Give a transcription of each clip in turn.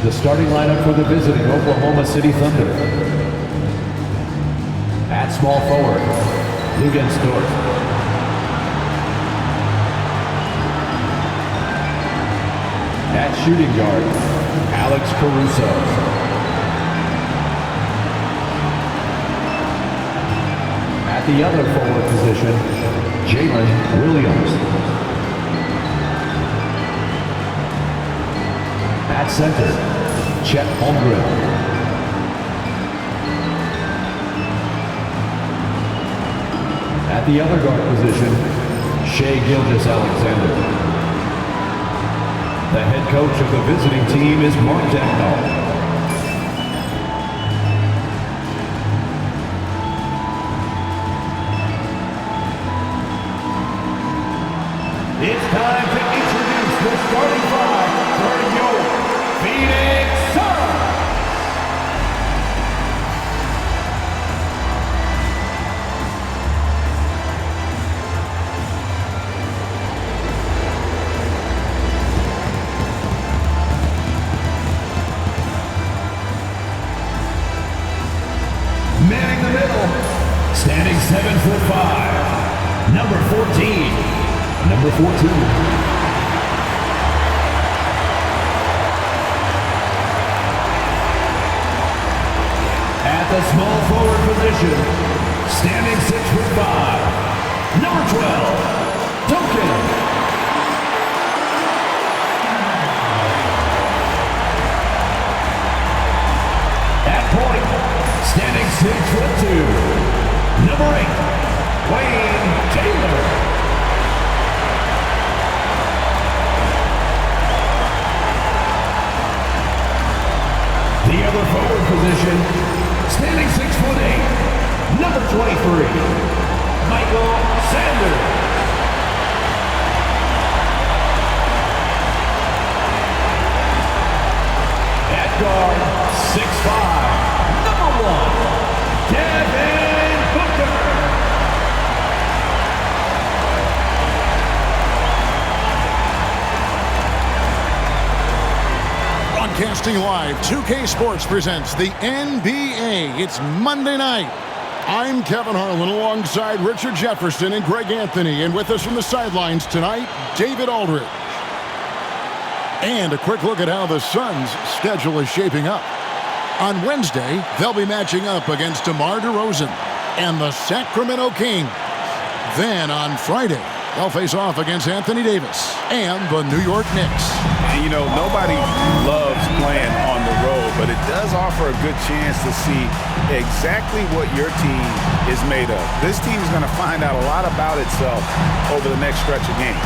The starting lineup for the visiting Oklahoma City Thunder. At small forward, Luguentz Dort. At shooting guard, Alex Caruso. At the other forward position, Jalen Williams. At center, Chet Holmgren. At the other guard position, Shai Gilgeous-Alexander. The head coach of the visiting team is Mark Daigneault. It's time to introduce the starting five for your Phoenix Suns. Manning the middle, standing 7'5", number 14. Number 14. At the small forward position, standing 6'5", number 12, Duncan. At point, standing 6'2", number 8, Wayne Taylor. The other forward position, standing 6'8", number 23, Michael Sanders. At guard, 6'5", number 1, Devin Booker. Broadcasting live, 2K Sports presents the NBA. It's Monday night. I'm Kevin Harlan alongside Richard Jefferson and Greg Anthony. And with us from the sidelines tonight, David Aldridge. And a quick look at how the Suns' schedule is shaping up. On Wednesday, they'll be matching up against DeMar DeRozan and the Sacramento Kings. Then on Friday, they'll face off against Anthony Davis and the New York Knicks. And you know, nobody loves playing on the road, but it does offer a good chance to see exactly what your team is made of. This team is going to find out a lot about itself over the next stretch of games.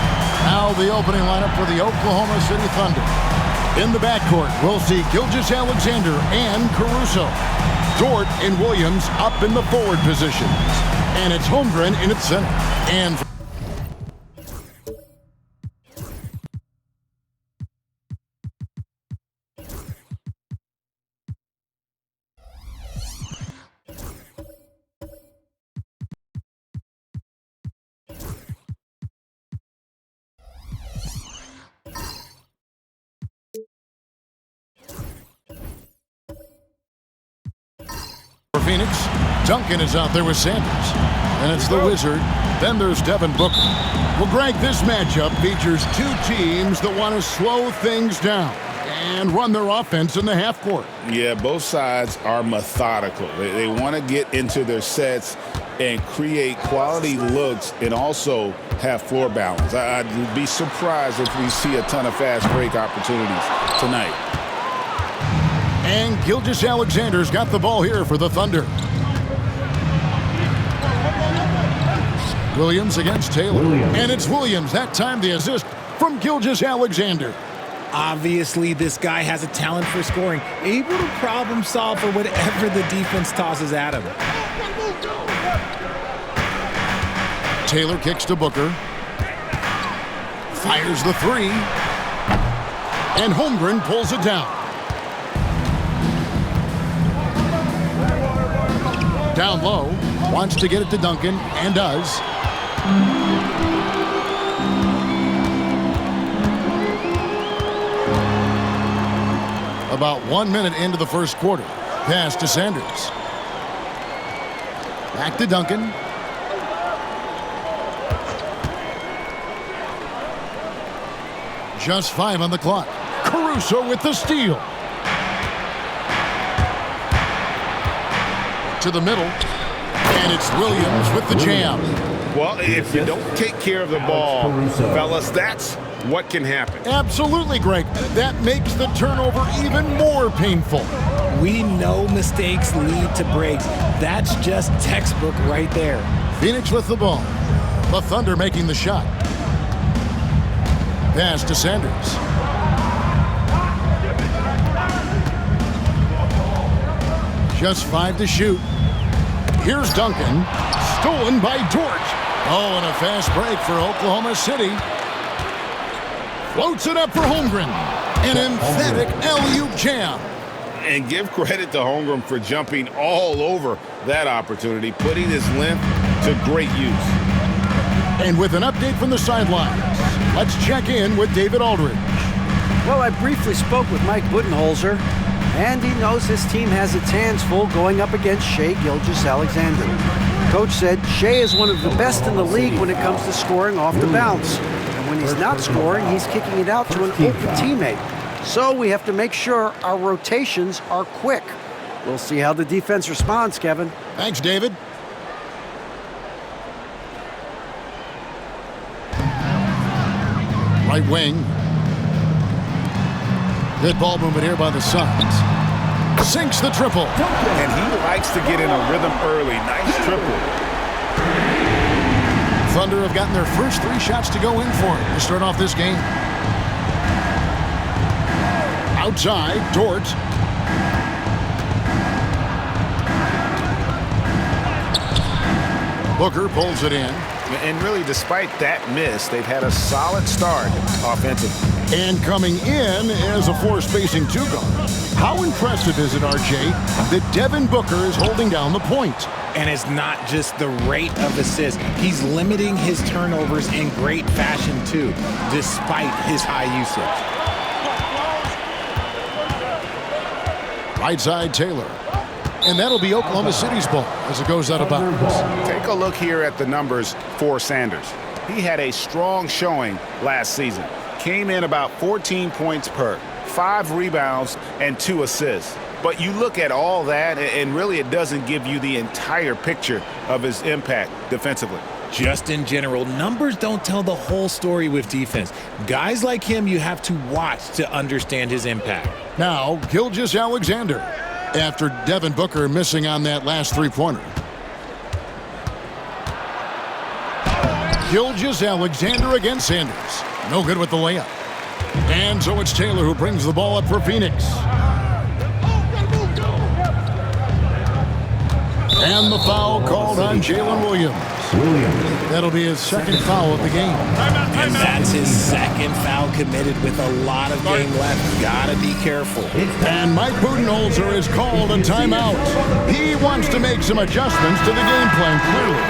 Now the opening lineup for the Oklahoma City Thunder. In the backcourt, we'll see Gilgeous-Alexander and Caruso. Dort and Williams up in the forward positions. And it's Holmgren in its center. And Phoenix, Duncan is out there with Sanders. And it's the Wizard. Then there's Devin Booker. Well, Greg, this matchup features two teams that want to slow things down and run their offense in the half court. Yeah, both sides are methodical. They want to get into their sets and create quality looks and also have floor balance. I'd be surprised if we see a ton of fast break opportunities tonight. And Gilgeous-Alexander's got the ball here for the Thunder. Williams against Taylor. And it's Williams. That time the assist from Gilgeous-Alexander. Obviously, this guy has a talent for scoring, able to problem solve for whatever the defense tosses at him. Taylor kicks to Booker. Fires the three. And Holmgren pulls it down. Down low, wants to get it to Duncan, and does. About 1 minute into the first quarter. Pass to Sanders. Back to Duncan. Just 5 on the clock. Caruso with the steal. To the middle. And it's Williams with the jam. Well, if you don't take care of the ball, fellas, that's what can happen. Absolutely, Greg. That makes the turnover even more painful. We know mistakes lead to breaks. That's just textbook right there. Phoenix with the ball. The Thunder making the shot. Pass to Sanders. Just 5 to shoot. Here's Duncan. Stolen by Dort. Oh, and a fast break for Oklahoma City. Floats it up for Holmgren. An emphatic alley-oop jam. And give credit to Holmgren for jumping all over that opportunity, putting his length to great use. And with an update from the sidelines, let's check in with David Aldridge. Well, I briefly spoke with Mike Budenholzer, and he knows his team has its hands full going up against Shai Gilgeous-Alexander. Coach said Shai is one of the best in the league when it comes to scoring off the bounce. And when he's not scoring, he's kicking it out to an open teammate. So we have to make sure our rotations are quick. We'll see how the defense responds, Kevin. Thanks, David. Right wing. Good ball movement here by the Suns. Sinks the triple. And he likes to get in a rhythm early. Nice triple. Thunder have gotten their first 3 shots to go in for it to start off this game. Outside, Dort. Booker pulls it in. And really, despite that miss, they've had a solid start offensively. And coming in as a force-spacing 2-guard. How impressive is it, RJ, that Devin Booker is holding down the point? And it's not just the rate of assists. He's limiting his turnovers in great fashion, too, despite his high usage. Right side, Taylor. And that'll be Oklahoma City's ball as it goes out of bounds. Take a look here at the numbers for Sanders. He had a strong showing last season. Came in about 14 points per, 5 rebounds, and 2 assists. But you look at all that, and really it doesn't give you the entire picture of his impact defensively. Just in general, numbers don't tell the whole story with defense. Guys like him, you have to watch to understand his impact. Now, Gilgeous-Alexander, after Devin Booker missing on that last 3-pointer. Gilgeous-Alexander against Sanders. No good with the layup. And so it's Taylor who brings the ball up for Phoenix. And the foul called on Jalen Williams. That'll be his second foul of the game. And that's his second foul committed with a lot of game left. Gotta be careful. And Mike Budenholzer has called a timeout. He wants to make some adjustments to the game plan, clearly.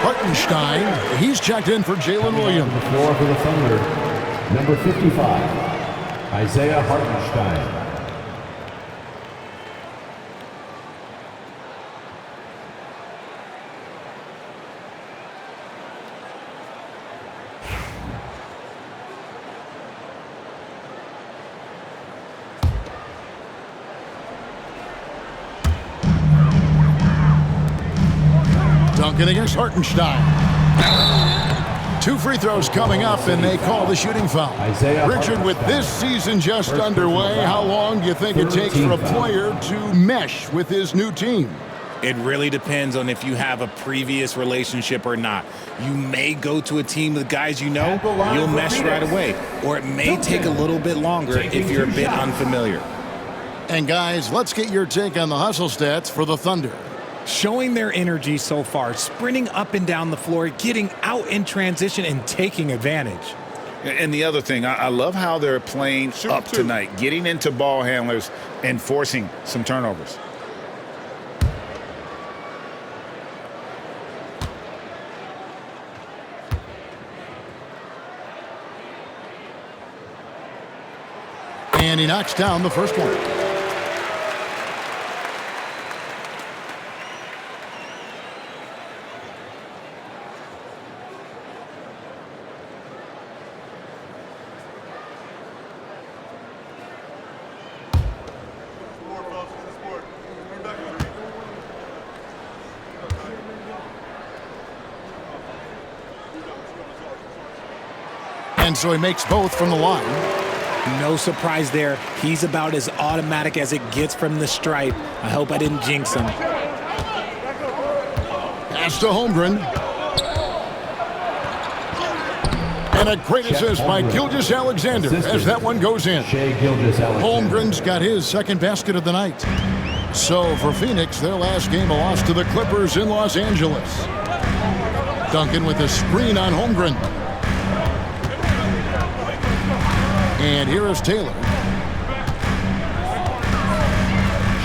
Hartenstein, he's checked in for Jalen Williams. The floor for the Thunder, number 55, Isaiah Hartenstein. Duncan against Hartenstein. 2 free throws coming up, and they call the shooting foul. Richard, with this season just underway, how long do you think it takes for a player to mesh with his new team? It really depends on if you have a previous relationship or not. You may go to a team with guys you know, you'll mesh right away. Or it may take a little bit longer if you're a bit unfamiliar. And guys, let's get your take on the hustle stats for the Thunder. Showing their energy so far, sprinting up and down the floor, getting out in transition and taking advantage. And the other thing, I love how they're playing up tonight, getting into ball handlers and forcing some turnovers. And he knocks down the first one. And so he makes both from the line. No surprise there. He's about as automatic as it gets from the stripe. I hope I didn't jinx him. Pass to Holmgren. And a great assist by Gilgeous-Alexander as that one goes in. Holmgren's got his second basket of the night. So for Phoenix, their last game a loss to the Clippers in Los Angeles. Duncan with a screen on Holmgren. And here is Taylor.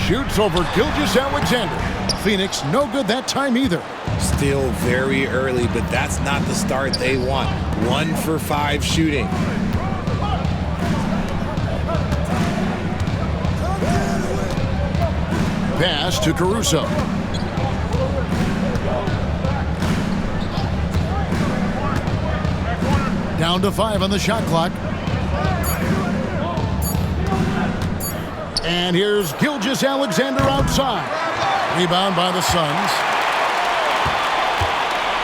Shoots over Gilgeous-Alexander. Phoenix no good that time either. Still very early, but that's not the start they want. 1 for 5 shooting. Pass to Caruso. Down to 5 on the shot clock. And here's Gilgeous-Alexander outside. Rebound by the Suns.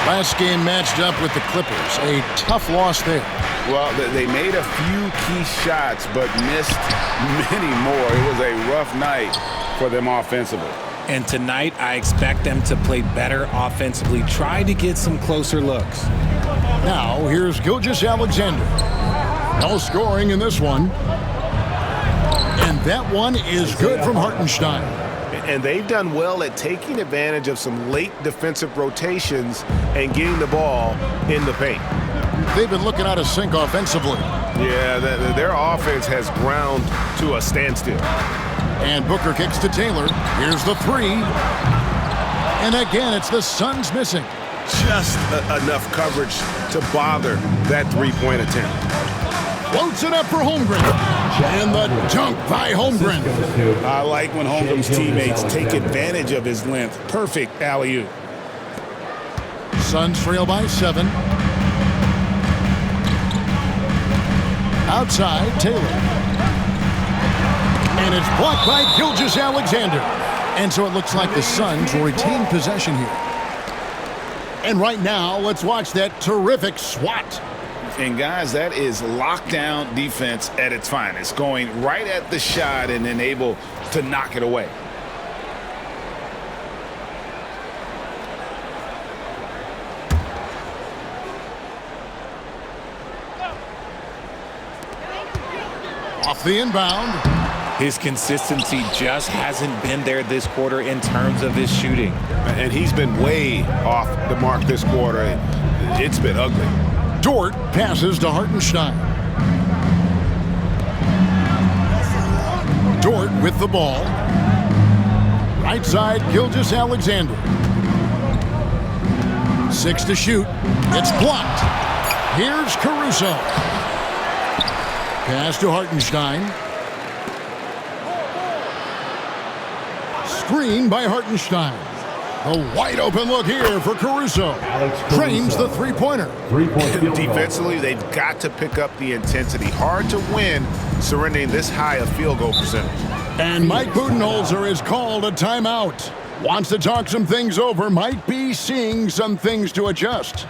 Last game matched up with the Clippers. A tough loss there. Well, they made a few key shots, but missed many more. It was a rough night for them offensively. And tonight, I expect them to play better offensively. Try to get some closer looks. Now, here's Gilgeous-Alexander. No scoring in this one. And that one is good from Hartenstein. And they've done well at taking advantage of some late defensive rotations and getting the ball in the paint. They've been looking out of sync offensively. Yeah, their offense has ground to a standstill. And Booker kicks to Taylor. Here's the 3. And again, it's the Suns missing. Just enough coverage to bother that three-point attempt. Floats it up for Holmgren. And the dunk by Holmgren. I like when Holmgren's teammates take advantage of his length. Perfect alley-oop. Suns trail by 7. Outside, Taylor. And it's blocked by Gilgeous-Alexander. And so it looks like the Suns will retain possession here. And right now, let's watch that terrific swat. And guys, that is lockdown defense at its finest. Going right at the shot and then able to knock it away. Off the inbound. His consistency just hasn't been there this quarter in terms of his shooting. And he's been way off the mark this quarter. It's been ugly. Dort passes to Hartenstein. Dort with the ball. Right side, Gilgeous-Alexander. 6 to shoot. It's blocked. Here's Caruso. Pass to Hartenstein. Screen by Hartenstein. A wide open look here for Caruso. Drains the three-pointer. Defensively, they've got to pick up the intensity. Hard to win surrendering this high a field goal percentage. And Mike Budenholzer is called a timeout. Wants to talk some things over. Might be seeing some things to adjust.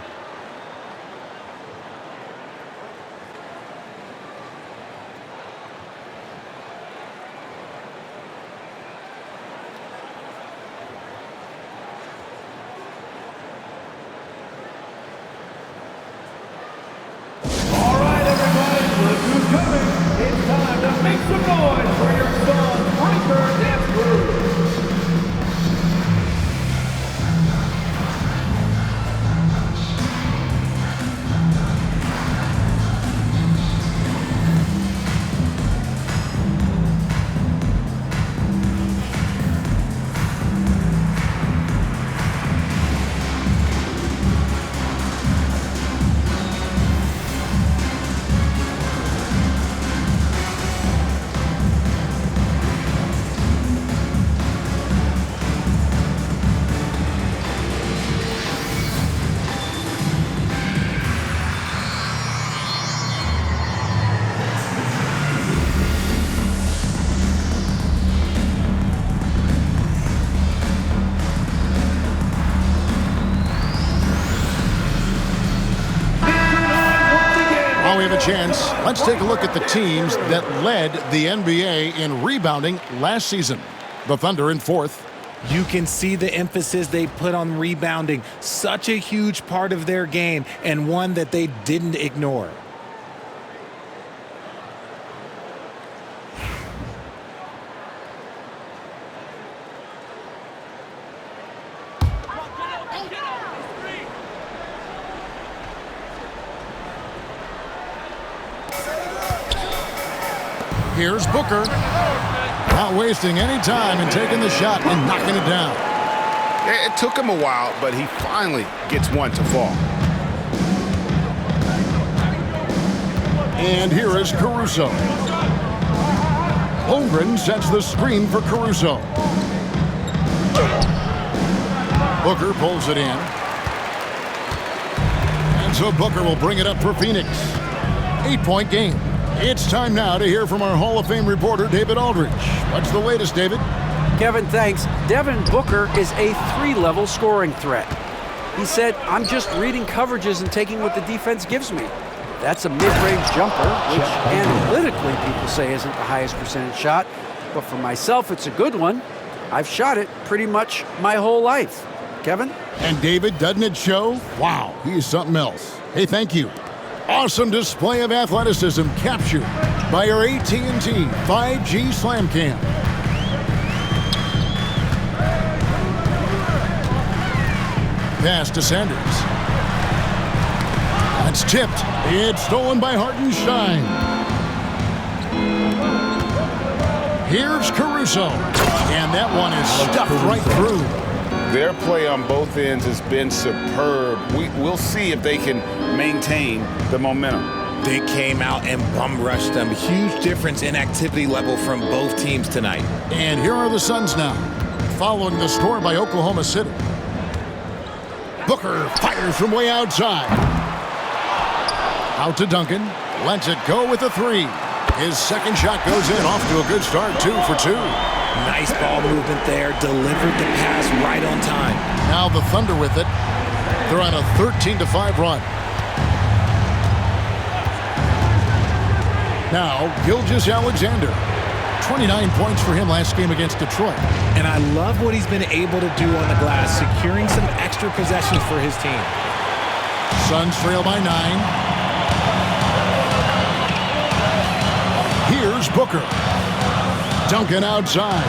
a chance, let's take a look at the teams that led the NBA in rebounding last season. The Thunder in fourth. You can see the emphasis they put on rebounding. Such a huge part of their game, and one that they didn't ignore. Here's Booker. Not wasting any time in taking the shot and knocking it down. It took him a while, but he finally gets one to fall. And here is Caruso. Holmgren sets the screen for Caruso. Booker pulls it in. And so Booker will bring it up for Phoenix. 8-point game. It's time now to hear from our Hall of Fame reporter, David Aldridge. What's the latest, David? Kevin, thanks. Devin Booker is a 3-level scoring threat. He said, I'm just reading coverages and taking what the defense gives me. That's a mid-range jumper, which analytically people say isn't the highest percentage shot. But for myself, it's a good one. I've shot it pretty much my whole life. Kevin? And David, doesn't it show? Wow, he is something else. Hey, thank you. Awesome display of athleticism captured by our AT&T 5G Slam Cam. Pass to Sanders. That's tipped. It's stolen by Hartenstein. Here's Caruso. And that one is stuffed right through. Their play on both ends has been superb. We'll see if they can maintain the momentum. They came out and bum rushed them. Huge difference in activity level from both teams tonight. And here are the Suns now, following the score by Oklahoma City. Booker fires from way outside. Out to Duncan. Lets it go with a three. His second shot goes in, off to a good start, 2 for 2. Nice ball movement there. Delivered the pass right on time. Now the Thunder with it. They're on a 13-5 run. Now, Gilgeous-Alexander. 29 points for him last game against Detroit. And I love what he's been able to do on the glass, securing some extra possessions for his team. Suns trail by 9. Here's Booker. Duncan outside.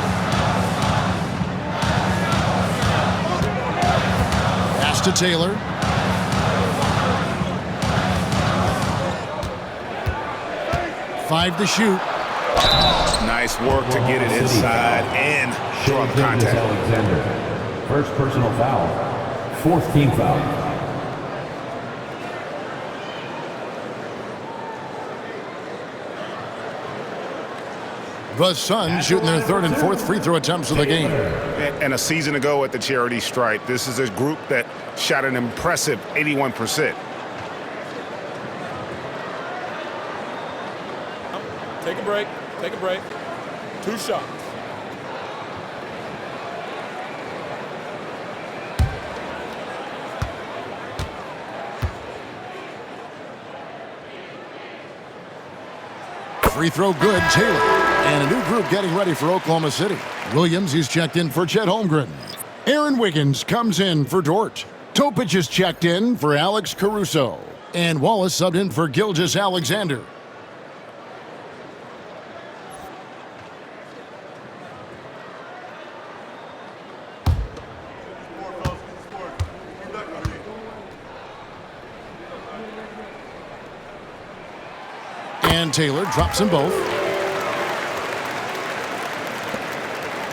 Pass to Taylor. Five to shoot. Nice work to get it inside and draw the contact. Alexander. First personal foul. Fourth team foul. The Suns shooting their third and fourth free throw attempts of the game. And a season ago at the charity stripe, this is a group that shot an impressive 81%. Take a break. Take a break. 2 shots. Free throw good, Taylor. And a new group getting ready for Oklahoma City. Williams, he's checked in for Chet Holmgren. Aaron Wiggins comes in for Dort. Topic is checked in for Alex Caruso. And Wallace subbed in for Gilgeous-Alexander. And Taylor drops them both.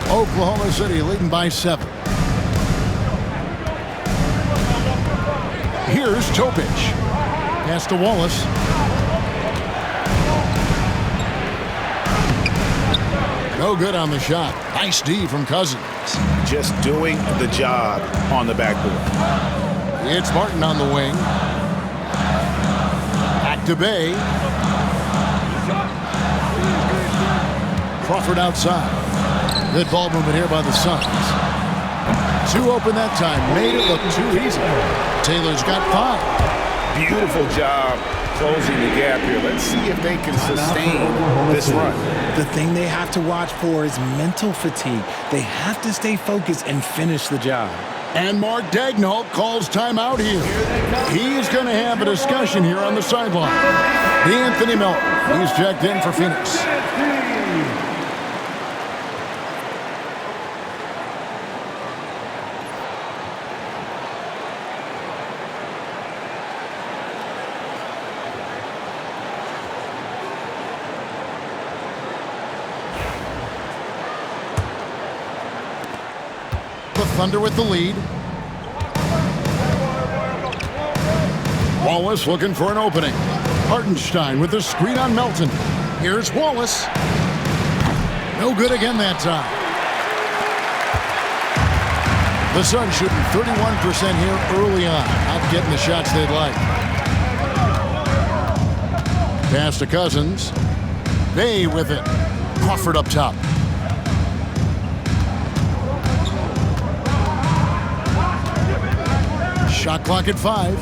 Oklahoma City leading by 7. Here's Topic. Pass to Wallace. No good on the shot. Nice D from Cousins. Just doing the job on the backboard. It's Martin on the wing. Back to Bay. Crawford outside. Good ball movement here by the Suns. 2 open that time. Made it look too easy. Taylor's got 5. Beautiful job closing the gap here. Let's see if they can sustain this run. The thing they have to watch for is mental fatigue. They have to stay focused and finish the job. And Mark Daigneault calls timeout here. He's going to have a discussion here on the sideline. Anthony Melton, he's checked in for Phoenix. The Thunder with the lead. Wallace looking for an opening. Hartenstein with the screen on Melton. Here's Wallace. No good again that time. The Suns shooting 31% here early on. Not getting the shots they'd like. Pass to Cousins. Bay with it. Crawford up top. Shot clock at 5.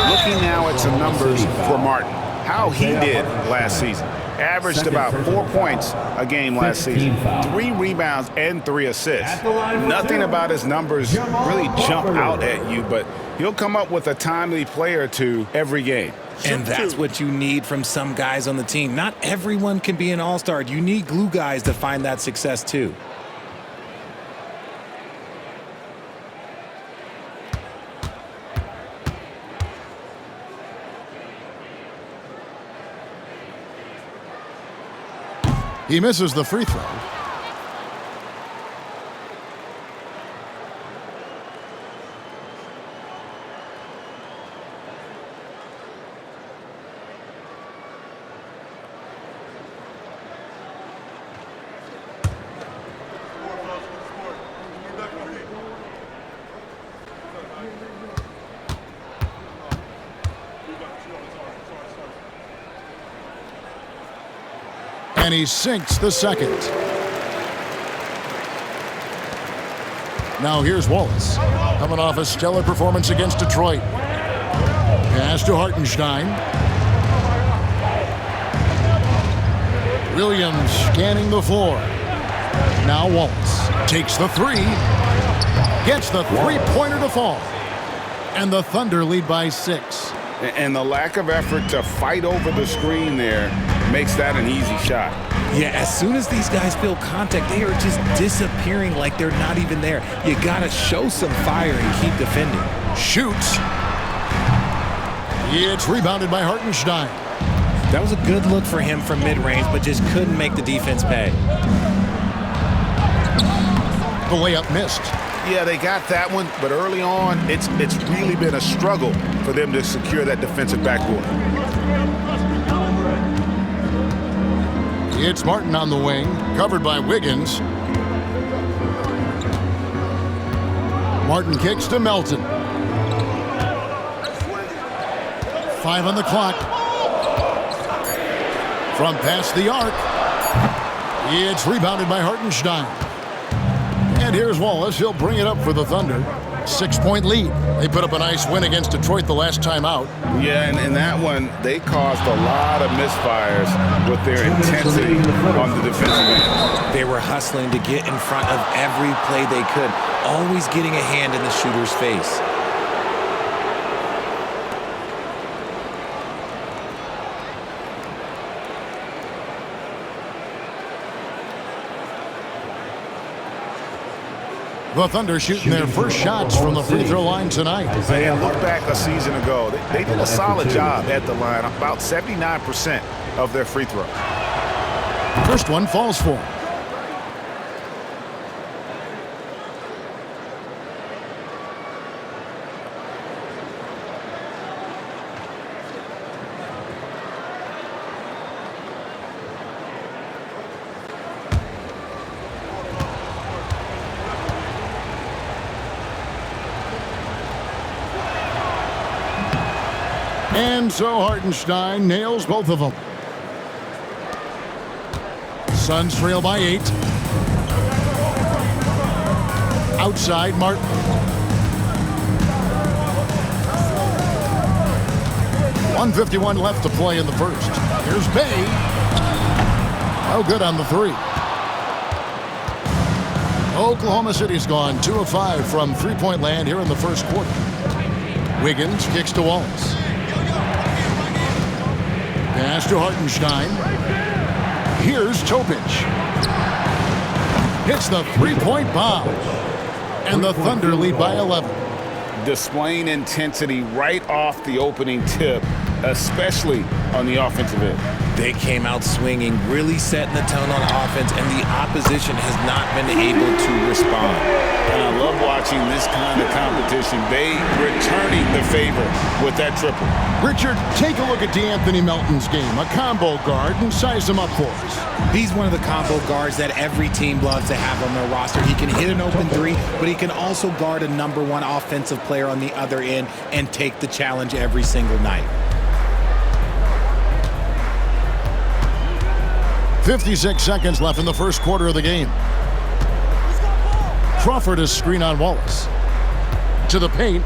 Looking now at some numbers for Martin. How he did last season. Averaged about 4 points a game last season. 3 rebounds and 3 assists. Nothing about his numbers really jump out at you, but he'll come up with a timely play or two every game. And that's what you need from some guys on the team. Not everyone can be an all-star. You need glue guys to find that success too. He misses the free throw. And he sinks the second. Now here's Wallace. Coming off a stellar performance against Detroit. Pass to Hartenstein. Williams scanning the floor. Now Wallace takes the 3. Gets the three-pointer to fall. And the Thunder lead by 6. And the lack of effort to fight over the screen there makes that an easy shot. Yeah, as soon as these guys feel contact, they are just disappearing like they're not even there. You got to show some fire and keep defending. Shoots. It's rebounded by Hartenstein. That was a good look for him from mid-range, but just couldn't make the defense pay. The layup missed. Yeah, they got that one, but early on, it's really been a struggle for them to secure that defensive backboard. It's Martin on the wing, covered by Wiggins. Martin kicks to Melton. 5 on the clock. From past the arc. It's rebounded by Hartenstein. And here's Wallace. He'll bring it up for the Thunder. 6-point lead. They put up a nice win against Detroit the last time out. Yeah, and in that one, they caused a lot of misfires with their intensity on the defensive end. They were hustling to get in front of every play they could, always getting a hand in the shooter's face. The Thunder shooting their first shots from the free throw line tonight. And look back a season ago. They did a solid job at the line, about 79% of their free throw. First one falls for him. And so Hartenstein nails both of them. Suns trail by 8. Outside, Martin. 1:51 left to play in the first. Here's Bay. No good on the three. Oklahoma City's gone 2 of 5 from three-point land here in the first quarter. Wiggins kicks to Wallace. Pass to Hartenstein. Here's Topic. Hits the three-point bomb. And the Thunder lead by 11. Displaying intensity right off the opening tip, especially on the offensive end. They came out swinging, really setting the tone on offense, and the opposition has not been able to respond. And I love watching this kind of competition. They returning the favor with that triple. Richard, take a look at DeAnthony Melton's game, a combo guard, and size him up for us. He's one of the combo guards that every team loves to have on their roster. He can hit an open three, but he can also guard a #1 offensive player on the other end and take the challenge every single night. 56 seconds left in the first quarter of the game. Crawford is screen on Wallace. To the paint.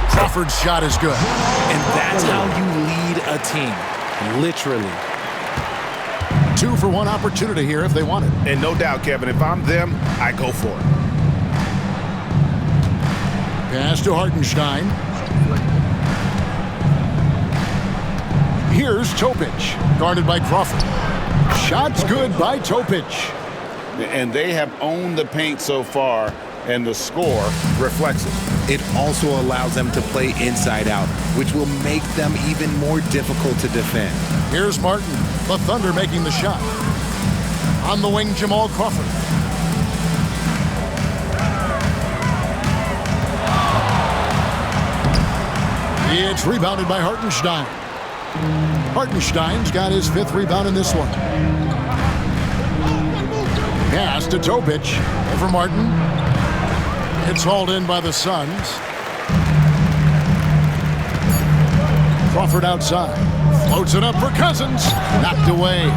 Crawford's shot is good. And that's how you lead a team, literally. 2 for 1 opportunity here if they want it. And no doubt, Kevin, if I'm them, I go for it. Pass to Hartenstein. Here's Topic, guarded by Crawford. Shot's good by Topic. And they have owned the paint so far, and the score reflects it. It also allows them to play inside out, which will make them even more difficult to defend. Here's Martin, the Thunder making the shot. On the wing, Jamal Crawford. It's rebounded by Hartenstein. Hartenstein's got his 5th rebound in this one. Pass to Topic. Over Martin. It's hauled in by the Suns. Crawford outside. Floats it up for Cousins. Knocked away.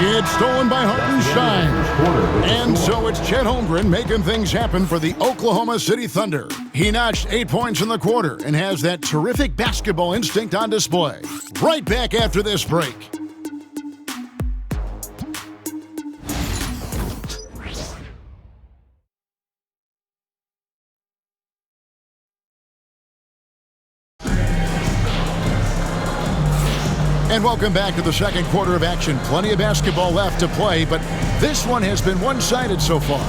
It's stolen by Hartenstein. And so it's Chet Holmgren making things happen for the Oklahoma City Thunder. He notched 8 points in the quarter and has that terrific basketball instinct on display. Right back after this break. And welcome back to the second quarter of action. Plenty of basketball left to play, but this one has been one-sided so far.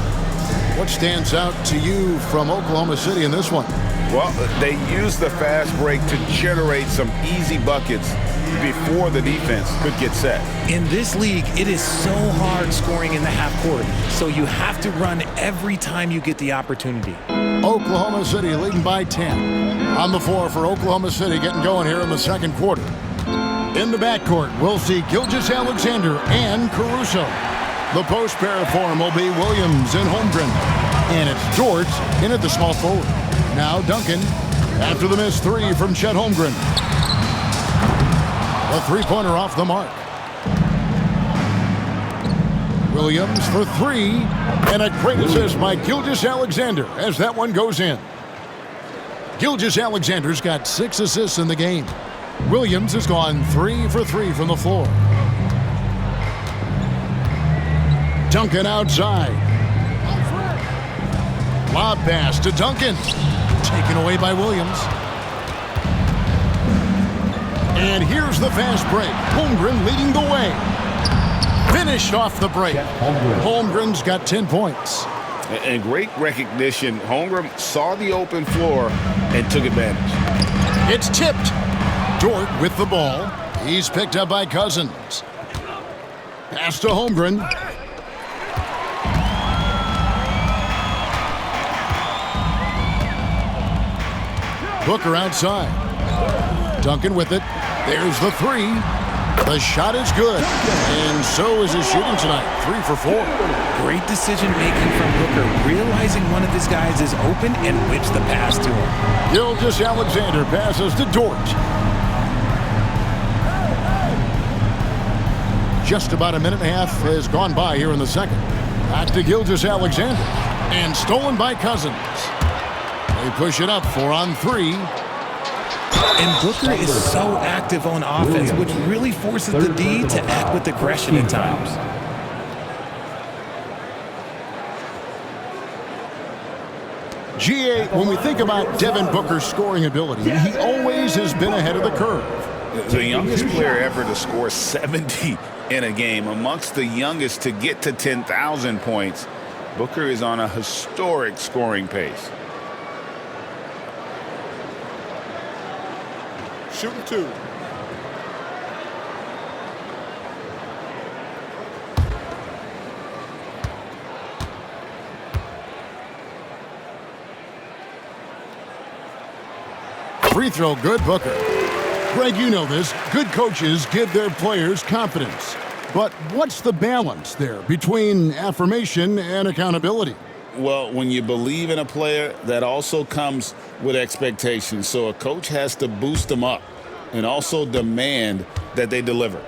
What stands out to you from Oklahoma City in this one? Well, they used the fast break to generate some easy buckets before the defense could get set. In this league, it is so hard scoring in the half court, so you have to run every time you get the opportunity. Oklahoma City leading by 10. On the floor for Oklahoma City getting going here in the second quarter. In the backcourt, we'll see Gilgeous-Alexander and Caruso. The post pair form will be Williams and Holmgren. And it's Dort in at the small forward. Now Duncan after the missed 3 from Chet Holmgren. A three-pointer off the mark. Williams for 3. And a great assist by Gilgeous-Alexander as that one goes in. Gilgeous-Alexander's got 6 assists in the game. Williams has gone 3 for 3 from the floor. Duncan outside. Lob pass to Duncan. Taken away by Williams. And here's the fast break. Holmgren leading the way. Finished off the break. Holmgren's got 10 points. And great recognition. Holmgren saw the open floor and took advantage. It's tipped. Dort with the ball. He's picked up by Cousins. Pass to Holmgren. Booker outside. Duncan with it. There's the 3. The shot is good. And so is his shooting tonight. 3 for 4. Great decision making from Booker, realizing one of his guys is open and whips the pass to him. Gilgeous-Alexander passes to Dort. Just about a minute and a half has gone by here in the second. Back to Gilgeous-Alexander. And stolen by Cousins. They push it up 4 on 3. And Booker is so active on offense, which really forces the D to act with aggression at times. GA, when we think about Devin Booker's scoring ability, he always has been ahead of the curve. The youngest player ever to score 70 in a game, amongst the youngest to get to 10,000 points. Booker is on a historic scoring pace. Shooting 2. Free throw good, Booker. Greg, you know this. Good coaches give their players confidence. But what's the balance there between affirmation and accountability? Well, when you believe in a player, that also comes with expectations. So a coach has to boost them up and also demand that they deliver.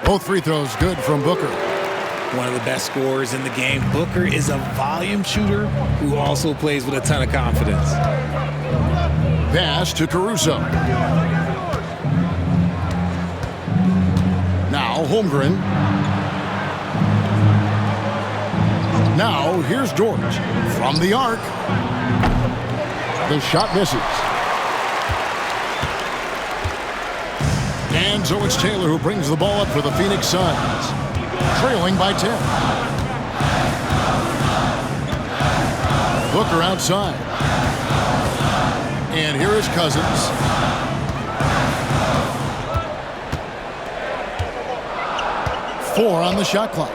Both free throws good from Booker. One of the best scorers in the game. Booker is a volume shooter who also plays with a ton of confidence. Pass to Caruso. Now Holmgren. Now here's George from the arc. The shot misses. And so it's Taylor who brings the ball up for the Phoenix Suns, trailing by 10. Booker outside. And here is Cousins. Four on the shot clock.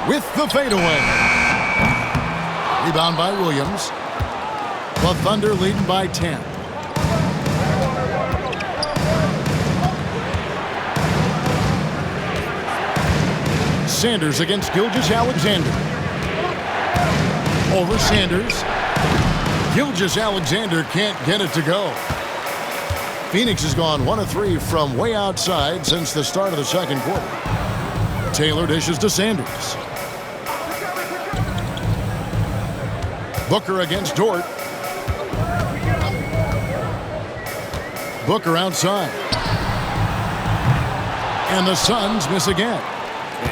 With the fadeaway. Rebound by Williams. The Thunder leading by 10. Sanders against Gilgeous-Alexander. Over Sanders. Gilgeous-Alexander can't get it to go. Phoenix has gone 1 of 3 from way outside since the start of the second quarter. Taylor dishes to Sanders. Booker against Dort. Booker outside. And the Suns miss again.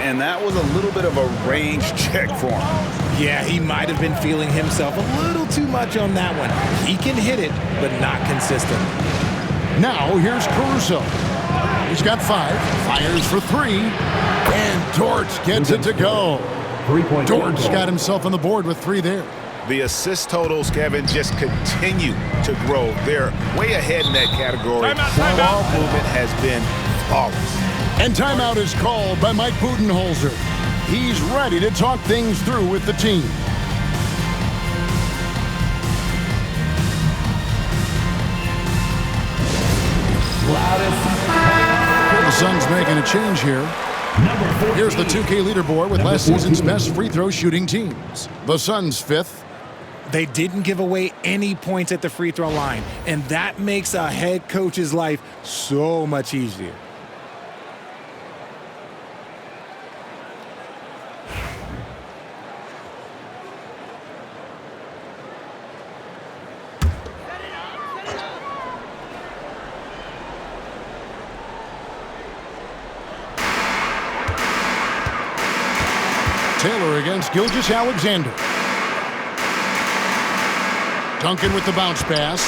And that was a little bit of a range check for him. Yeah, he might have been feeling himself a little too much on that one. He can hit it, but not consistent. Now here's Caruso. He's got 5, fires for 3, and Dort gets it to go. Dort's got himself on the board with 3 there. The assist totals, Kevin, just continue to grow. They're way ahead in that category. Ball movement has been flawless. And timeout is called by Mike Budenholzer. He's ready to talk things through with the team. The Suns making a change here. Here's the 2K leaderboard with last season's best free throw shooting teams. The Suns 5th. They didn't give away any points at the free throw line, and that makes a head coach's life so much easier. Taylor against Gilgeous-Alexander. Duncan with the bounce pass.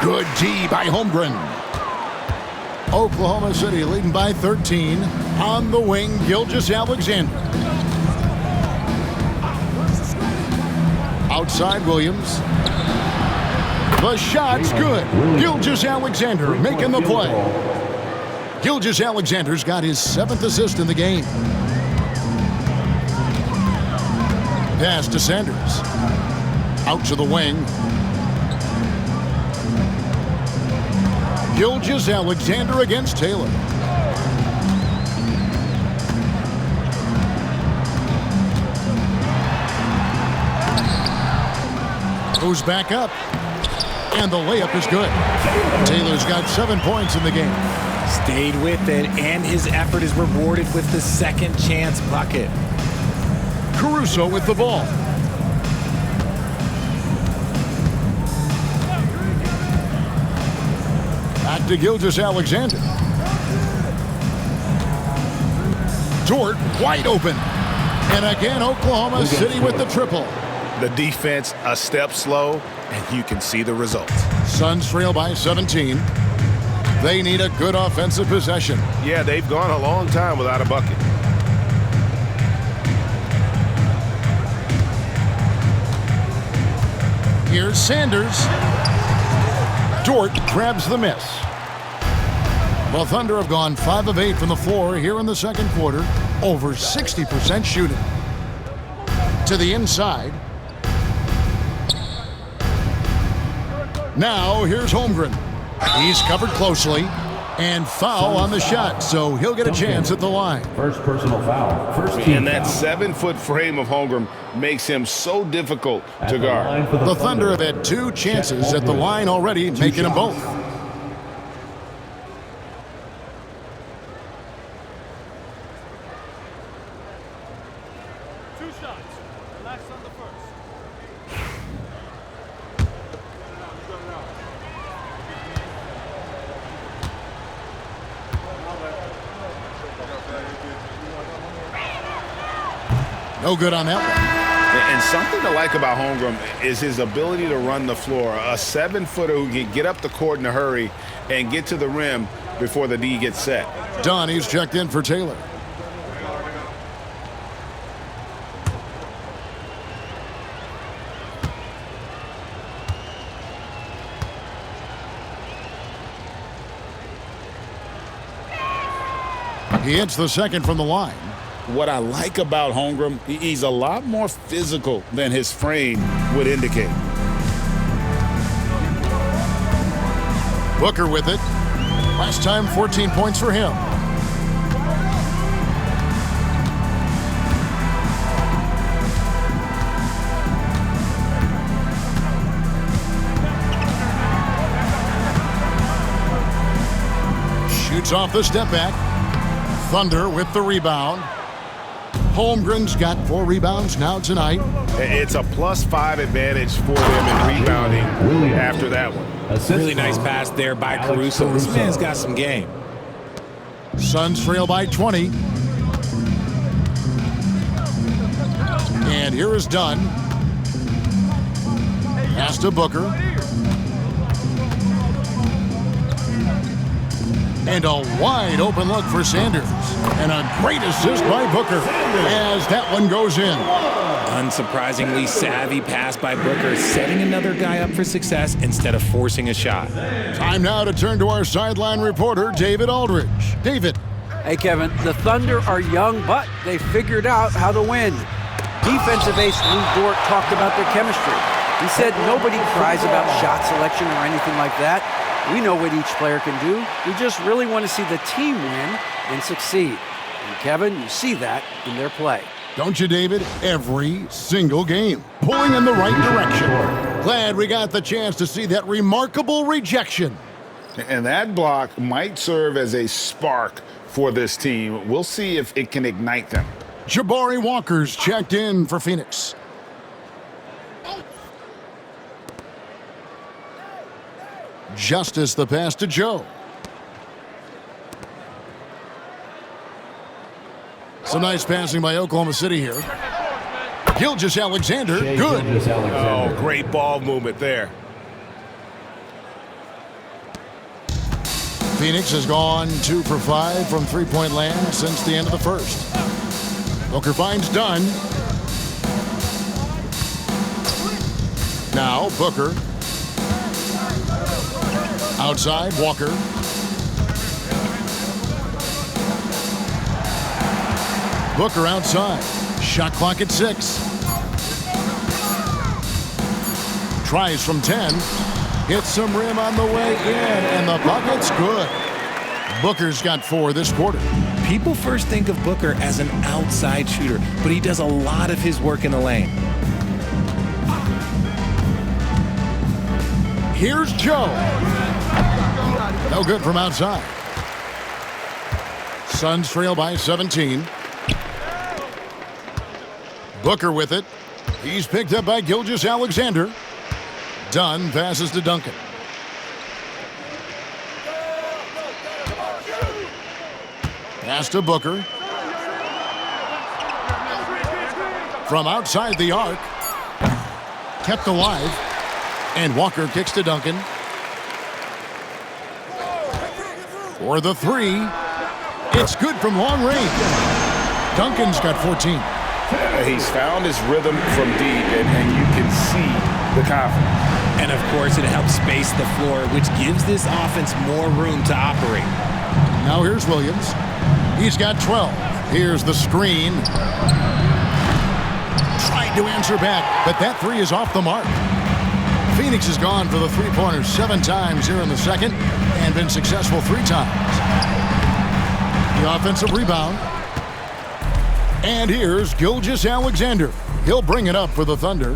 Good D by Holmgren. Oklahoma City leading by 13. On the wing, Gilgeous-Alexander. Outside Williams. The shot's good. Gilgeous-Alexander making the play. Gilgeous-Alexander's got his 7th assist in the game. Pass to Sanders. Out to the wing. Gilgeous-Alexander against Taylor. Goes back up. And the layup is good. Taylor's got 7 points in the game. Stayed with it, and his effort is rewarded with the second chance bucket. Caruso with the ball. Back to Gilgeous-Alexander. Dort wide open. And again, Oklahoma City with the triple. The defense a step slow, and you can see the results. Suns trail by 17. They need a good offensive possession. Yeah, they've gone a long time without a bucket. Here's Sanders. Dort grabs the miss. The Thunder have gone 5 of 8 from the floor here in the second quarter. Over 60% shooting. To the inside. Now here's Holmgren. He's covered closely. And foul on the shot, so he'll get a chance at the line. First personal foul. First team And that foul. 7-foot frame of Holmgren makes him so difficult to The line guard. for The Thunder have had 2 chances at the line already, making them both. Two shots. Relax on the first. No good on that one. And something to like about Holmgren is his ability to run the floor. A 7-footer who can get up the court in a hurry and get to the rim before the D gets set. Donnie's checked in for Taylor. He hits the second from the line. What I like about Holmgren, he's a lot more physical than his frame would indicate. Booker with it. Last time, 14 points for him. Shoots off the step back. Thunder with the rebound. Holmgren's got 4 rebounds now tonight. It's a +5 advantage for them in rebounding after that one. Really nice pass there by Caruso. This man's got some game. Suns trail by 20. And here is Dunn. Pass to Booker. And a wide open look for Sanders. And a great assist by Booker as that one goes in. Unsurprisingly savvy pass by Booker, setting another guy up for success instead of forcing a shot. Time now to turn to our sideline reporter, David Aldridge. David. Hey, Kevin, the Thunder are young, but they figured out how to win. Defensive ace Lou Dort talked about their chemistry. He said nobody cries about shot selection or anything like that. We know what each player can do. We just really want to see the team win and succeed. And Kevin, you see that in their play. Don't you, David? Every single game. Pulling in the right direction. Glad we got the chance to see that remarkable rejection. And that block might serve as a spark for this team. We'll see if it can ignite them. Jabari Walker's checked in for Phoenix. Justice the pass to Joe. Some nice passing by Oklahoma City here. Gilgeous-Alexander, good. Oh, great ball movement there. Phoenix has gone 2 for 5 from three-point land since the end of the first. Booker finds Dunn. Now Booker. Outside, Walker. Booker outside. Shot clock at 6. Tries from 10. Hits some rim on the way in, and the bucket's good. Booker's got 4 this quarter. People first think of Booker as an outside shooter, but he does a lot of his work in the lane. Here's Joe. No good from outside. Suns trail by 17. Booker with it. He's picked up by Gilgeous-Alexander. Dunn passes to Duncan. Pass to Booker. From outside the arc. Kept alive. And Walker kicks to Duncan. For the three. It's good from long range. Duncan's got 14. He's found his rhythm from deep, and you can see the confidence. And, of course, it helps space the floor, which gives this offense more room to operate. Now here's Williams. He's got 12. Here's the screen. Tried to answer back, but that three is off the mark. Phoenix has gone for the three-pointers 7 times here in the second and been successful 3 times. The offensive rebound. And here's Gilgeous-Alexander. He'll bring it up for the Thunder.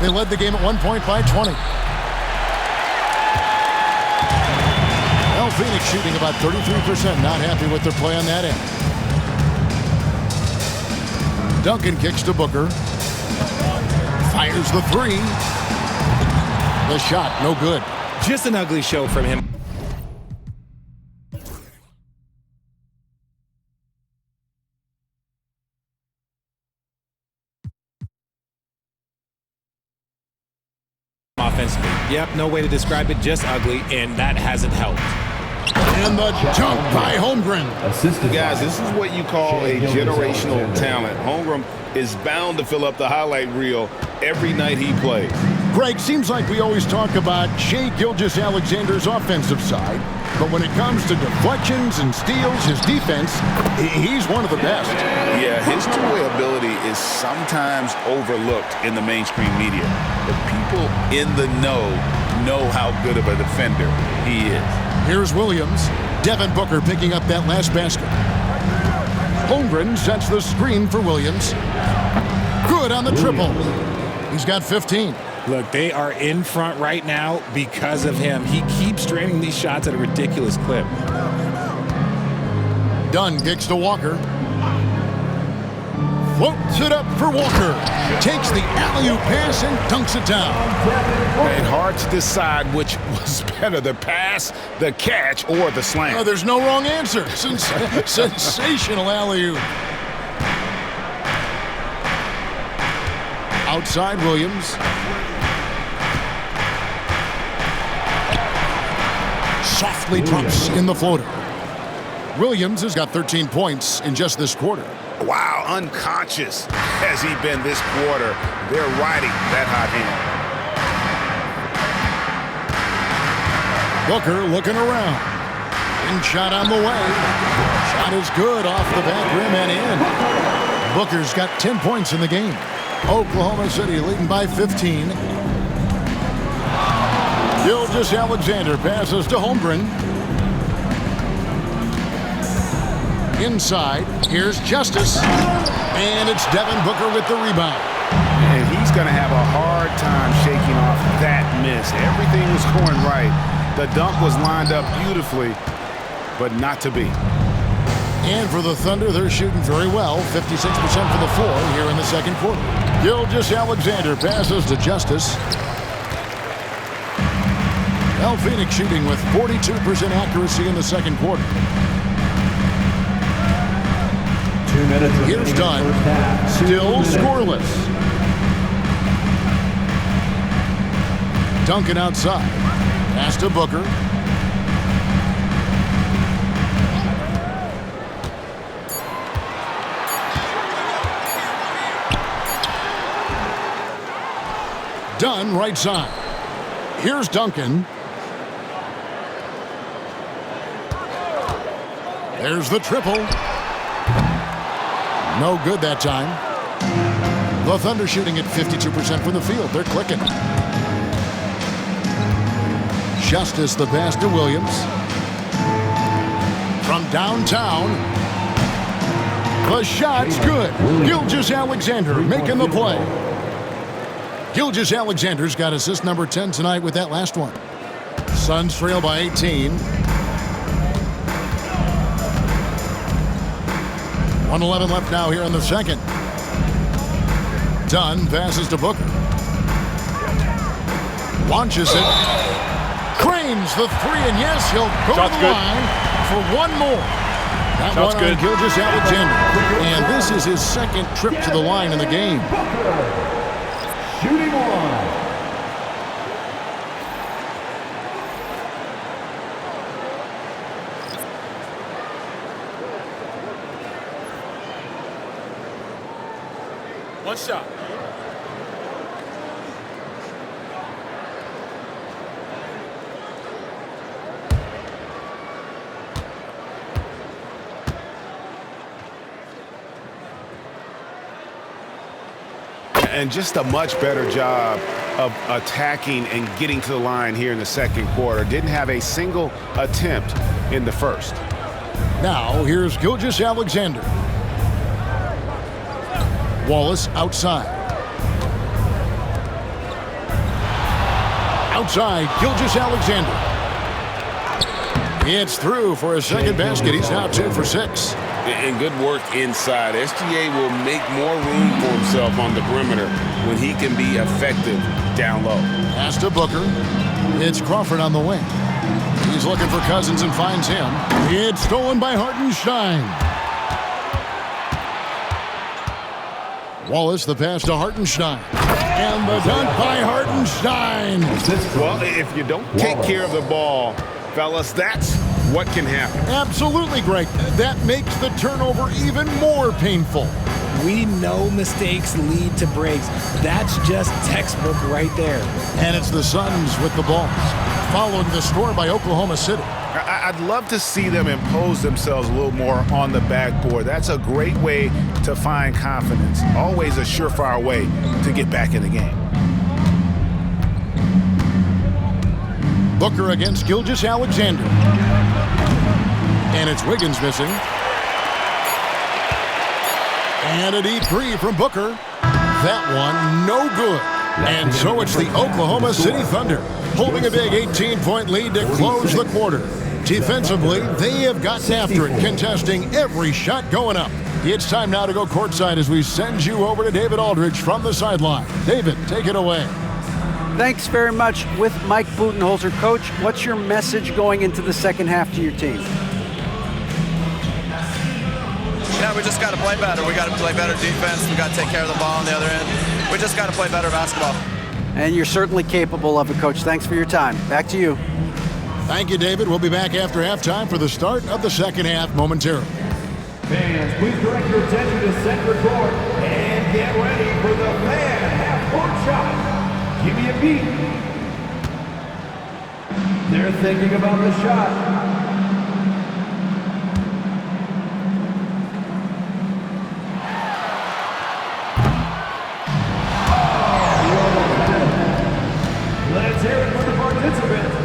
They led the game at 1 point by 20. Well, Phoenix shooting about 33%. Not happy with their play on that end. Duncan kicks to Booker. Fires the three. The shot, no good. Just an ugly show from him. Offensively. Yep, no way to describe it, just ugly, and that hasn't helped. And the dunk by Holmgren. Guys, this is what you call a generational talent. Holmgren is bound to fill up the highlight reel every night he plays. Greg, seems like we always talk about Shai Gilgeous-Alexander's offensive side, but when it comes to deflections and steals, his defense, he's one of the best. Yeah, his two-way ability is sometimes overlooked in the mainstream media, but people in the know how good of a defender he is. Here's Williams. Devin Booker picking up that last basket. Holmgren sets the screen for Williams. Good on the triple. He's got 15. Look, they are in front right now because of him. He keeps draining these shots at a ridiculous clip. Dunn kicks to Walker. Floats it up for Walker. Takes the alley-oop pass and dunks it down. And hard to decide which was better, the pass, the catch, or the slam. Oh, there's no wrong answer. Sensational alley-oop. Outside Williams. Softly drops in the floater. Williams has got 13 points in just this quarter. Wow, unconscious has he been this quarter. They're riding that hot hand. Booker looking around. And shot on the way. Shot is good off the back rim and in. Booker's got 10 points in the game. Oklahoma City leading by 15. Gilgeous-Alexander passes to Holmgren. Inside, here's Justice. And it's Devin Booker with the rebound. And he's going to have a hard time shaking off that miss. Everything was going right. The dunk was lined up beautifully, but not to be. And for the Thunder, they're shooting very well. 56% from the floor here in the second quarter. Gilgeous-Alexander passes to Justice. Well, Phoenix shooting with 42% accuracy in the second quarter. 2 minutes. Here's Dunn. Still scoreless. Duncan outside. Pass to Booker. Dunn right side. Here's Duncan. There's the triple. No good that time. The Thunder shooting at 52% from the field. They're clicking. Justice the pass to Williams. From downtown. The shot's good. Gilgeous-Alexander making the play. Gilgeous-Alexander's got assist number 10 tonight with that last one. Suns trail by 18. 1:11 left now here in the second. Dunn passes to Booker. Launches it. Cranes the three, and yes, he'll go to the line for one more. That one on Gilgeous-Alexander. And this is his second trip to the line in the game. Shooting one. One shot. And just a much better job of attacking and getting to the line here in the second quarter. Didn't have a single attempt in the first. Now, here's Gilgeous-Alexander. Wallace outside. Outside, Gilgeous-Alexander. It's through for a second basket. He's now 2 for 6. And good work inside. SGA will make more room for himself on the perimeter when he can be effective down low. Pass to Booker. It's Crawford on the wing. He's looking for Cousins and finds him. It's stolen by Hartenstein. Wallace, the pass to Hartenstein. And the dunk by Hartenstein. Well, if you don't take care of the ball, fellas, that's what can happen. Absolutely, Greg. That makes the turnover even more painful. We know mistakes lead to breaks. That's just textbook right there. And it's the Suns with the ball, following the score by Oklahoma City. I'd love to see them impose themselves a little more on the backboard. That's a great way to find confidence. Always a surefire way to get back in the game. Booker against Gilgeous-Alexander. And it's Wiggins missing. And a deep three from Booker. That one no good. And so it's the Oklahoma City Thunder holding a big 18-point lead to close the quarter. Defensively, they have gotten after it, contesting every shot going up. It's time now to go courtside as we send you over to David Aldridge from the sideline. David, take it away. Thanks very much. With Mike Budenholzer, Coach, what's your message going into the second half to your team? Yeah, we just got to play better. We got to play better defense. We got to take care of the ball on the other end. We just got to play better basketball. And you're certainly capable of it, Coach. Thanks for your time. Back to you. Thank you, David. We'll be back after halftime for the start of the second half momentarily. Fans, please direct your attention to center court and get ready for the fan half-court shot. Give me a beat. They're thinking about the shot. Let's hear it for the participants.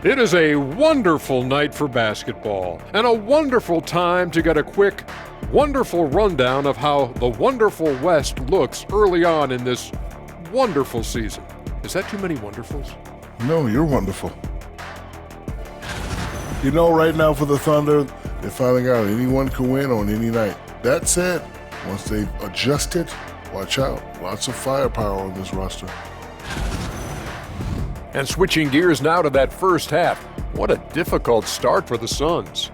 It is a wonderful night for basketball and a wonderful time to get a quick, wonderful rundown of how the wonderful West looks early on in this wonderful season. Is that too many wonderfuls? No, you're wonderful. You know, right now for the Thunder, they're finding out anyone can win on any night. That said, once they've adjusted, watch out. Lots of firepower on this roster. And switching gears now to that first half, what a difficult start for the Suns.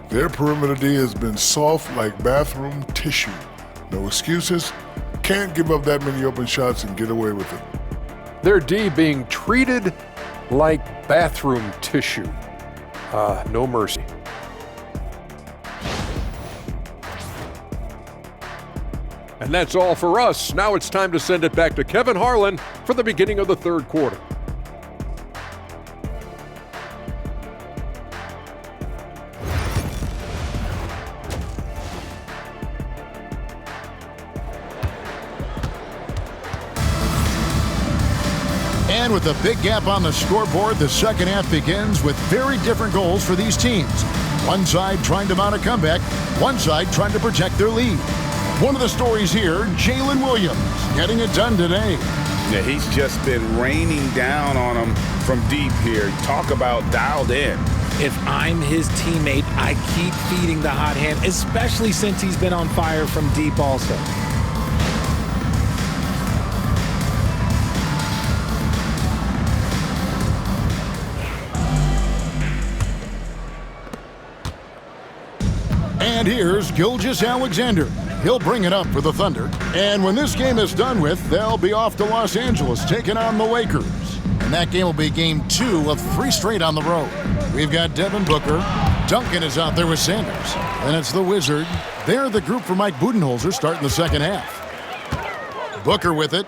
Their perimeter D has been soft like bathroom tissue. No excuses. Can't give up that many open shots and get away with it. Their D being treated like bathroom tissue. No mercy. And that's all for us. Now it's time to send it back to Kevin Harlan for the beginning of the third quarter. And with a big gap on the scoreboard, the second half begins with very different goals for these teams. One side trying to mount a comeback, one side trying to protect their lead. One of the stories here, Jalen Williams getting it done today. Yeah, he's just been raining down on him from deep here. Talk about dialed in. If I'm his teammate, I keep feeding the hot hand, especially since he's been on fire from deep also. And here's Gilgeous-Alexander. He'll bring it up for the Thunder. And when this game is done with, they'll be off to Los Angeles taking on the Lakers. And that game will be game 2 of 3 straight on the road. We've got Devin Booker. Duncan is out there with Sanders. And it's the Wizard. They're the group for Mike Budenholzer starting the second half. Booker with it.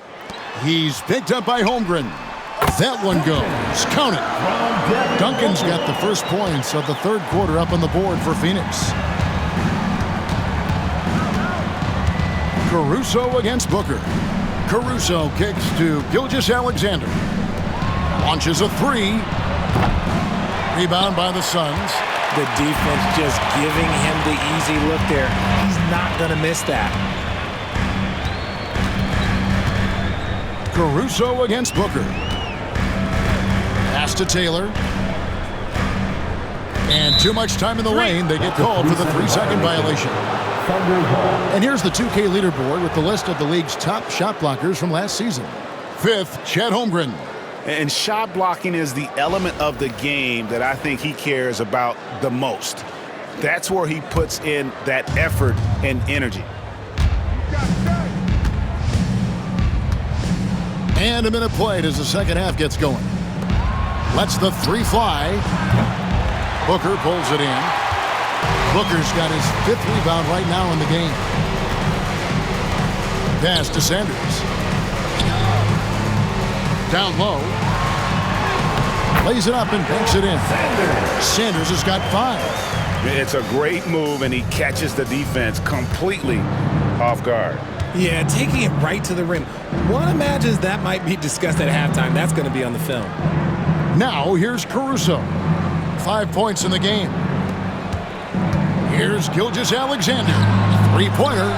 He's picked up by Holmgren. That one goes. Count it. Duncan's got the first points of the third quarter up on the board for Phoenix. Caruso against Booker. Caruso kicks to Gilgeous-Alexander. Launches a 3. Rebound by the Suns. The defense just giving him the easy look there. He's not going to miss that. Caruso against Booker. Pass to Taylor. And too much time in the lane. They get called for the 3-second violation. And here's the 2K leaderboard with the list of the league's top shot blockers from last season. 5th, Chet Holmgren. And shot blocking is the element of the game that I think he cares about the most. That's where he puts in that effort and energy. And a minute played as the second half gets going. Lets the 3 fly. Booker pulls it in. Booker's got his 5th rebound right now in the game. Pass to Sanders. Down low. Lays it up and banks it in. Sanders has got 5. It's a great move, and he catches the defense completely off guard. Yeah, taking it right to the rim. One imagines that might be discussed at halftime. That's going to be on the film. Now here's Caruso. 5 points in the game. Here's Gilgeous-Alexander. 3-pointer.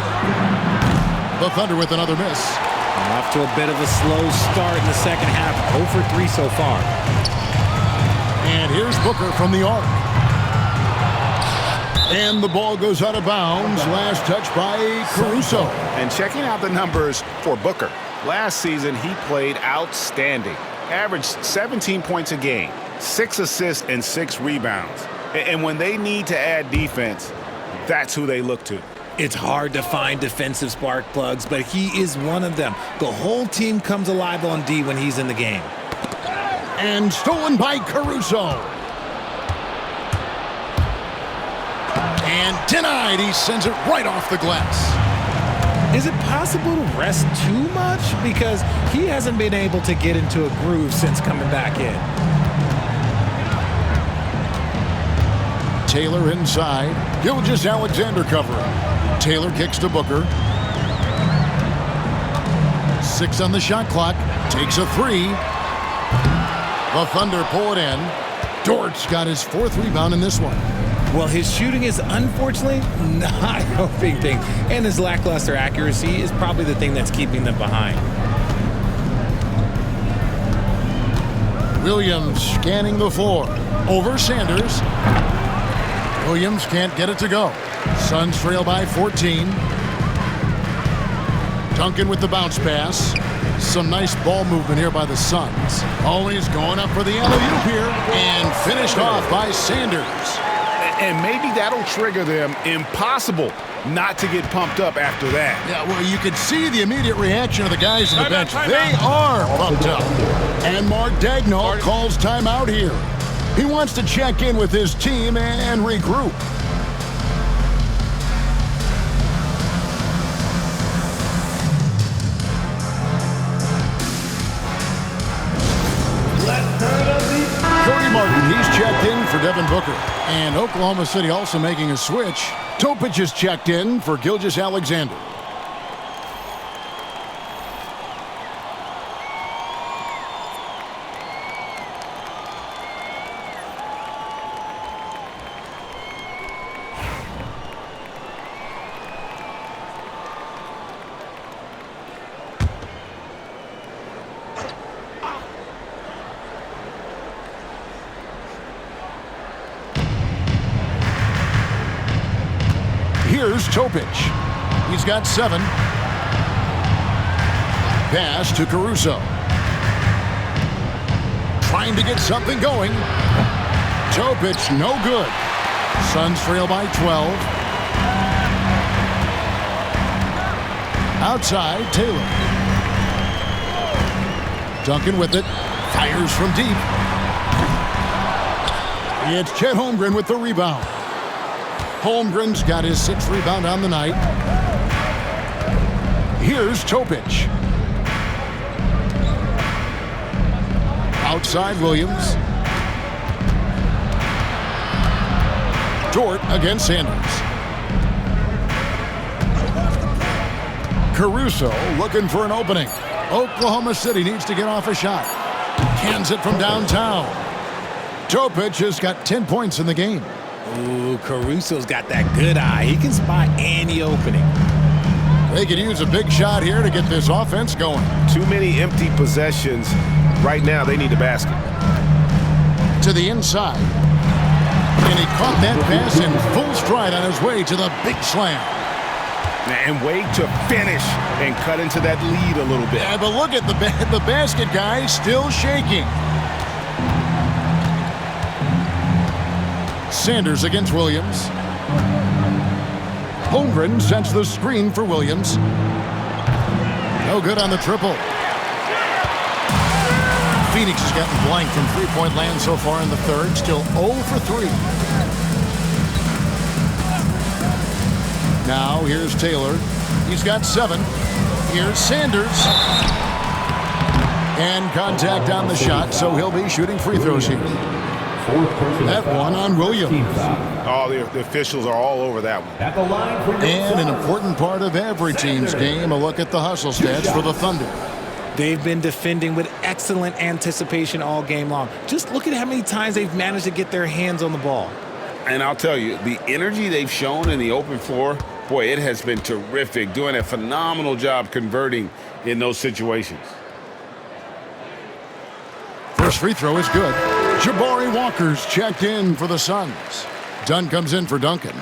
The Thunder with another miss. Off to a bit of a slow start in the second half. 0 for 3 so far. And here's Booker from the arc. And the ball goes out of bounds. Last touch by Caruso. And checking out the numbers for Booker. Last season, he played outstanding. Averaged 17 points a game, 6 assists, and 6 rebounds. And when they need to add defense, that's who they look to. It's hard to find defensive spark plugs, but he is one of them. The whole team comes alive on D when he's in the game. And stolen by Caruso. And denied. He sends it right off the glass. Is it possible to rest too much? Because he hasn't been able to get into a groove since coming back in. Taylor inside. Gilgeous-Alexander covering. Taylor kicks to Booker. 6 on the shot clock. Takes a 3. The Thunder pull it in. Dort's got his 4th rebound in this one. Well, his shooting is unfortunately not a helping thing. And his lackluster accuracy is probably the thing that's keeping them behind. Williams scanning the floor. Over Sanders. Williams can't get it to go. Suns trail by 14. Duncan with the bounce pass. Some nice ball movement here by the Suns. Always going up for the alley-oop here. And finished off by Sanders. And maybe that'll trigger them. Impossible not to get pumped up after that. Yeah, well, you could see the immediate reaction of the guys on the bench. They are pumped up. And Mark Daigneault calls timeout here. He wants to check in with his team and regroup. Cody Martin, he's checked in for Devin Booker. And Oklahoma City also making a switch. Topic is checked in for Gilgeous-Alexander. Topic. He's got 7. Pass to Caruso. Trying to get something going. Topic, no good. Suns trail by 12. Outside, Taylor. Duncan with it. Fires from deep. It's Chet Holmgren with the rebound. Holmgren's got his 6th rebound on the night. Here's Topic. Outside Williams. Dort against Sanders. Caruso looking for an opening. Oklahoma City needs to get off a shot. Cans it from downtown. Topic has got 10 points in the game. Ooh, Caruso's got that good eye. He can spot any opening. They could use a big shot here to get this offense going. Too many empty possessions. Right now, they need a basket. To the inside. And he caught that pass in full stride on his way to the big slam. And wait to finish and cut into that lead a little bit. Yeah, but look at the basket guy still shaking. Sanders against Williams. Holmgren sets the screen for Williams. No good on the triple. Phoenix has gotten blank from three-point land so far in the third. Still 0 for 3. Now here's Taylor. He's got 7. Here's Sanders. And contact on the shot, so he'll be shooting free throws here. That one on Williams. Oh, the officials are all over that one. At the line for And an important part of every team's game, a look at the hustle stats for the Thunder. They've been defending with excellent anticipation all game long. Just look at how many times they've managed to get their hands on the ball. And I'll tell you, the energy they've shown in the open floor, boy, it has been terrific. Doing a phenomenal job converting in those situations. First free throw is good. Jabari Walker's checked in for the Suns. Dunn comes in for Duncan.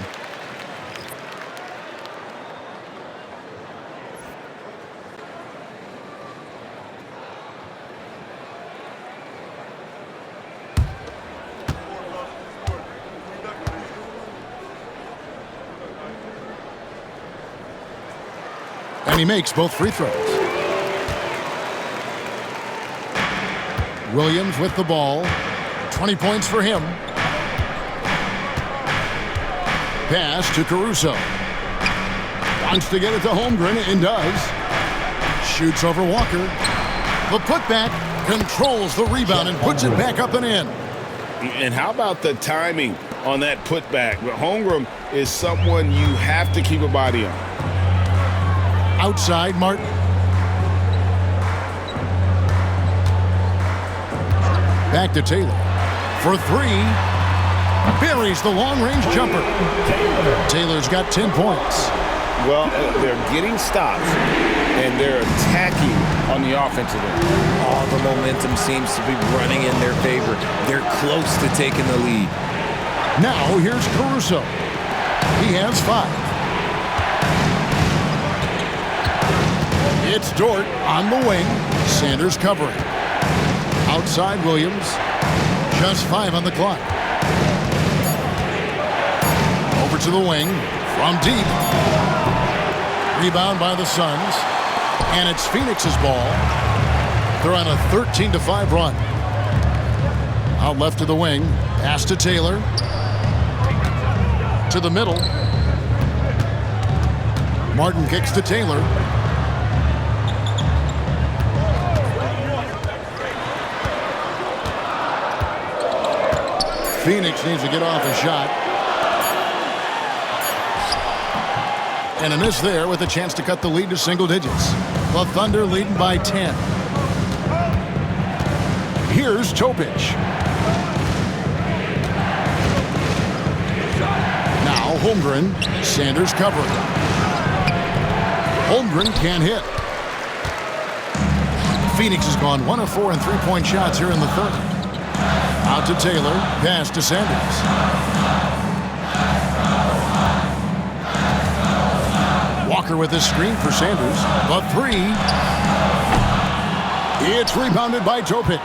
And he makes both free throws. Williams with the ball. 20 points for him. Pass to Caruso. Wants to get it to Holmgren and does. Shoots over Walker. The putback controls the rebound and puts it back up and in. And how about the timing on that putback? Holmgren is someone you have to keep a body on. Outside Martin. Back to Taylor. For 3. Buries the long-range jumper. Taylor's got 10 points. Well, they're getting stops, and they're attacking on the offensive end. All the momentum seems to be running in their favor. They're close to taking the lead. Now here's Caruso. He has 5. It's Dort on the wing. Sanders covering. Outside Williams. Just 5 on the clock. Over to the wing. From deep. Rebound by the Suns. And it's Phoenix's ball. They're on a 13-5 run. Out left to the wing. Pass to Taylor. To the middle. Martin kicks to Taylor. Phoenix needs to get off a shot. And a miss there with a chance to cut the lead to single digits. The Thunder leading by 10. Here's Topic. Now Holmgren. Sanders covering. Holmgren can't hit. Phoenix has gone 1 of 4 in three-point shots here in the third. Out to Taylor. Pass to Sanders. Walker with a screen for Sanders. The three. It's rebounded by Topic.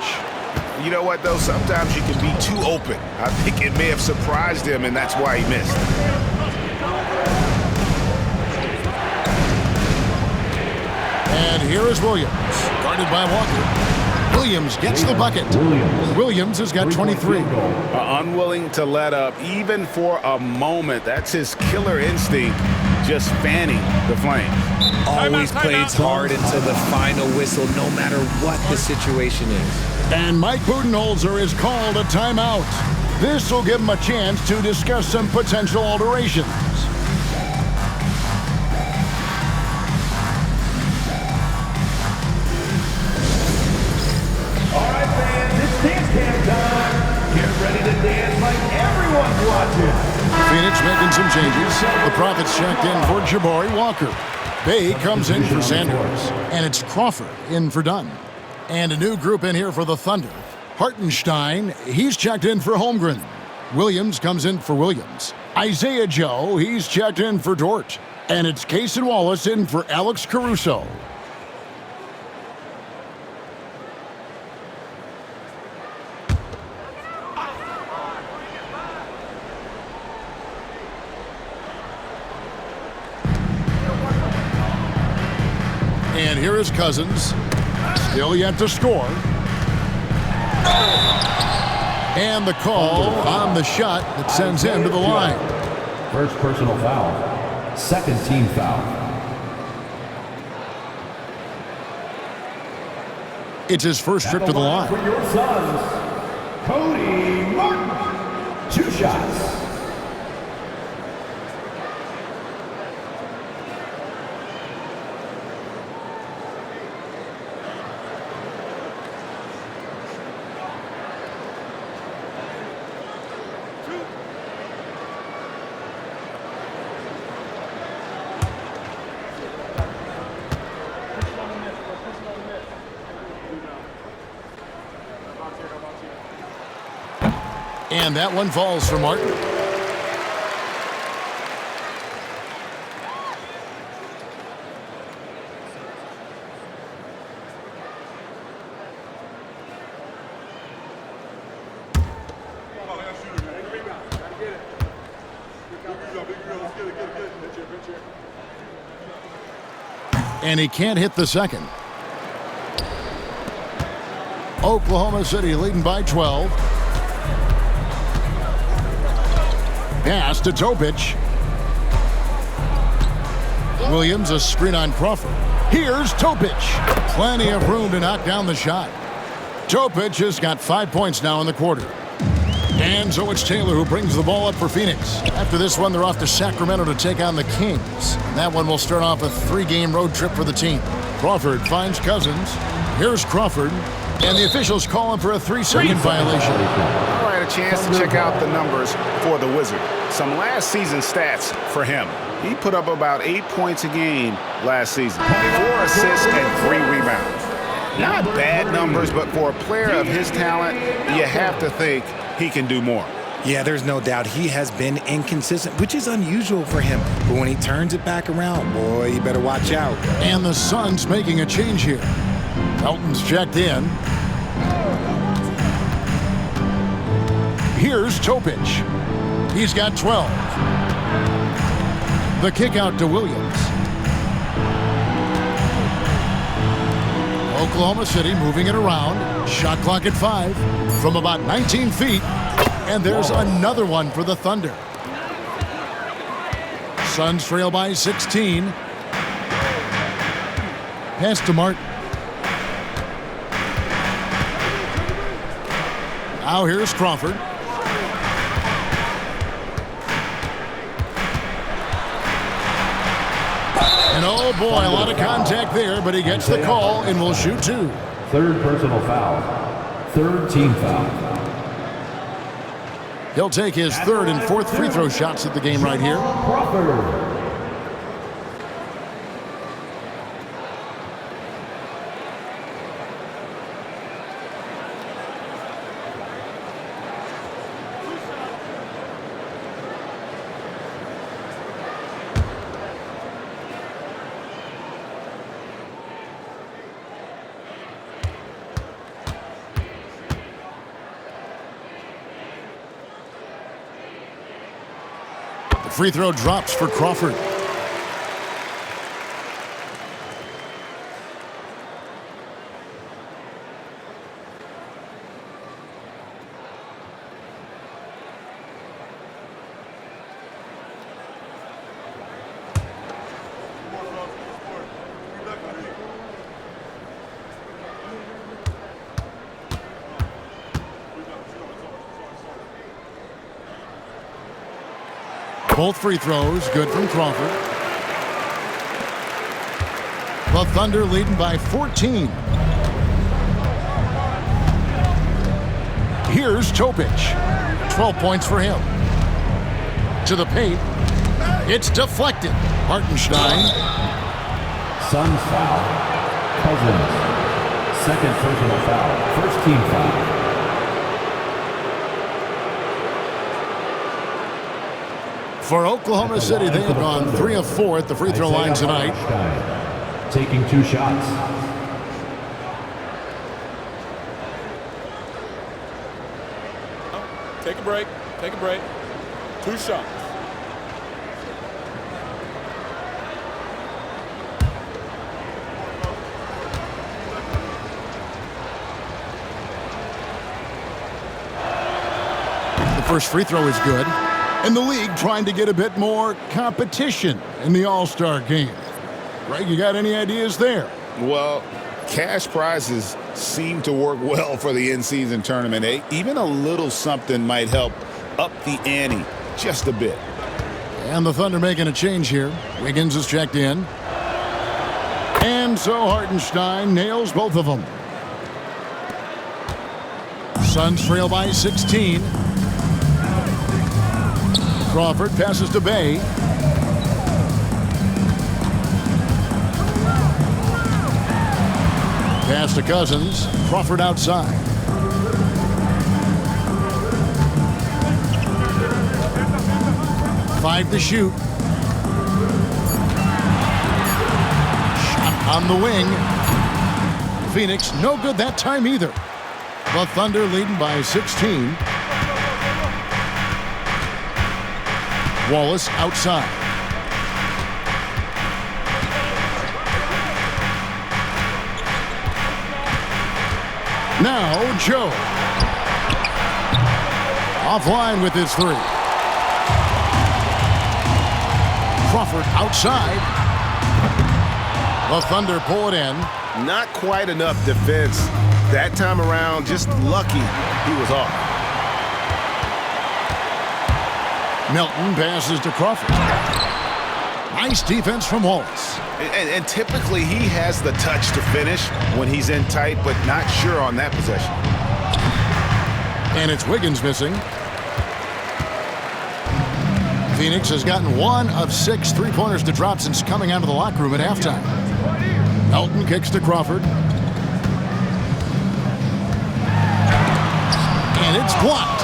You know what, though? Sometimes you can be too open. I think it may have surprised him, and that's why he missed. And here is Williams, guarded by Walker. Williams gets the bucket. Williams has got 23. Unwilling to let up, even for a moment. That's his killer instinct, just fanning the flames. Always plays hard until the final whistle, no matter what the situation is. And Mike Budenholzer is called a timeout. This will give him a chance to discuss some potential alterations. All right, fans, it's dance cam time. Get ready to dance like everyone's watching. Phoenix making some changes. The Profits checked in for Jabari Walker. Bay comes in for Sanders. And it's Crawford in for Dunn. And a new group in here for the Thunder. Hartenstein, he's checked in for Holmgren. Williams comes in for Williams. Isaiah Joe, he's checked in for Dort. And it's Cason Wallace in for Alex Caruso. And here is Cousins. Still yet to score. And the call on the shot that sends him to the line. First personal foul. Second team foul. It's his first trip to the line. For your sons, Cody Martin. 2 shots. And that one falls for Martin. And he can't hit the second. Oklahoma City leading by 12. Pass to Topic. Williams, a screen on Crawford. Here's Topic. Plenty of room to knock down the shot. Topic has got 5 points now in the quarter. And so it's Taylor who brings the ball up for Phoenix. After this one, they're off to Sacramento to take on the Kings. And that one will start off a 3-game road trip for the team. Crawford finds Cousins. Here's Crawford. And the officials call him for a 3-second violation. All right, a chance to check out the numbers for the Wizard. Some last season stats for him. He put up about 8 points a game last season. 4 assists and 3 rebounds. Not bad numbers, but for a player of his talent, you have to think he can do more. Yeah, there's no doubt he has been inconsistent, which is unusual for him. But when he turns it back around, boy, you better watch out. And the Suns making a change here. Melton's checked in. Here's Topic. He's got 12. The kick out to Williams. Oklahoma City moving it around. Shot clock at 5 from about 19 feet. And there's another one for the Thunder. Suns trail by 16. Pass to Martin. Now here's Crawford. And oh boy, a lot of contact there, but he gets the call and will shoot 2. Third personal foul. Third team foul. He'll take his 3rd and 4th free throw shots at the game right here. Crawford. Free throw drops for Crawford. Both free throws good from Crawford. The Thunder leading by 14. Here's Topic. 12 points for him. To the paint. It's deflected. Hartenstein. Suns foul. Cousins. Second personal foul. First team foul. For Oklahoma City, they have gone 3 of 4 at the free throw line tonight. Taking 2 shots. Take a break. Take a break. 2 shots. The first free throw is good. And the league trying to get a bit more competition in the All-Star game. Greg, you got any ideas there? Well, cash prizes seem to work well for the in-season tournament. Even a little something might help up the ante just a bit. And the Thunder making a change here. Wiggins is checked in. And so Hartenstein nails both of them. Suns trail by 16. Crawford passes to Bay. Pass to Cousins. Crawford outside. Five to shoot. Shot on the wing. Phoenix no good that time either. The Thunder leading by 16. Wallace outside. Now Joe. Offline with his 3. Crawford outside. The Thunder pull it in. Not quite enough defense. That time around, just lucky he was off. Melton passes to Crawford. Nice defense from Wallace. And typically he has the touch to finish when he's in tight, but not sure on that possession. And it's Wiggins missing. Phoenix has gotten 1 of 6 3-pointers to drop since coming out of the locker room at halftime. Melton kicks to Crawford. And it's blocked.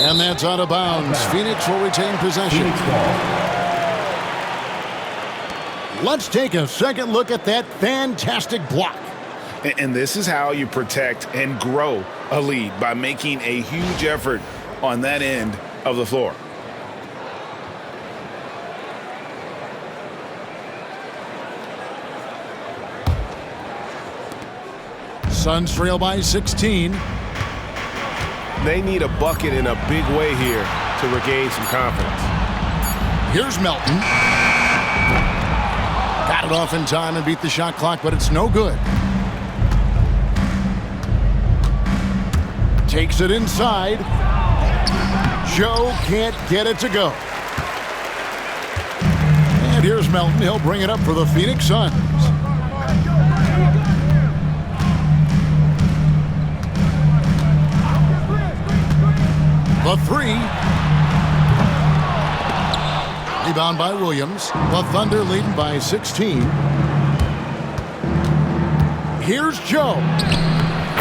And that's out of bounds. Phoenix will retain possession. Let's take a second look at that fantastic block. And this is how you protect and grow a lead, by making a huge effort on that end of the floor. Suns trail by 16. They need a bucket in a big way here to regain some confidence. Here's Melton. Got it off in time and beat the shot clock, but it's no good. Takes it inside. Joe can't get it to go. And here's Melton. He'll bring it up for the Phoenix Suns. The 3. Rebound by Williams. The Thunder leading by 16. Here's Joe.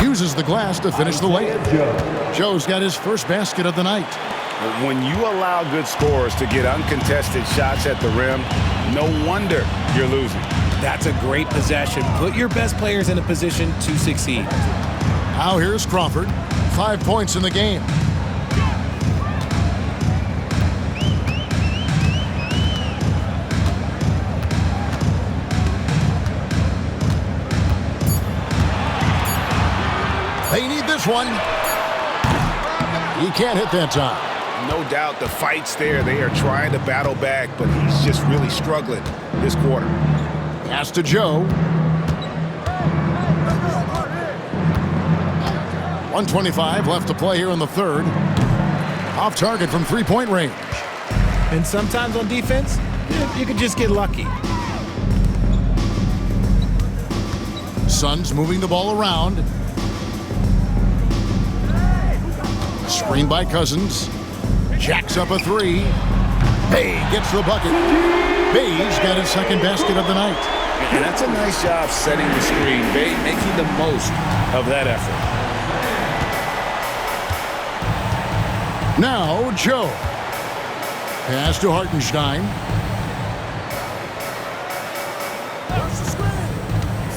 Uses the glass to finish the layup. Joe's got his first basket of the night. When you allow good scorers to get uncontested shots at the rim, no wonder you're losing. That's a great possession. Put your best players in a position to succeed. Now here's Crawford. 5 points in the game. this one. He can't hit that time. No doubt the fight's there. They are trying to battle back, but he's just really struggling this quarter. Pass to Joe. 1:25 left to play here in the third. Off target from three-point range. And sometimes on defense, you could just get lucky. Suns moving the ball around. Screen by Cousins. Jacks up a three. Bay gets the bucket. Bay's got his second basket of the night. And that's a nice job setting the screen. Bay making the most of that effort. Now Joe. Pass to Hartenstein.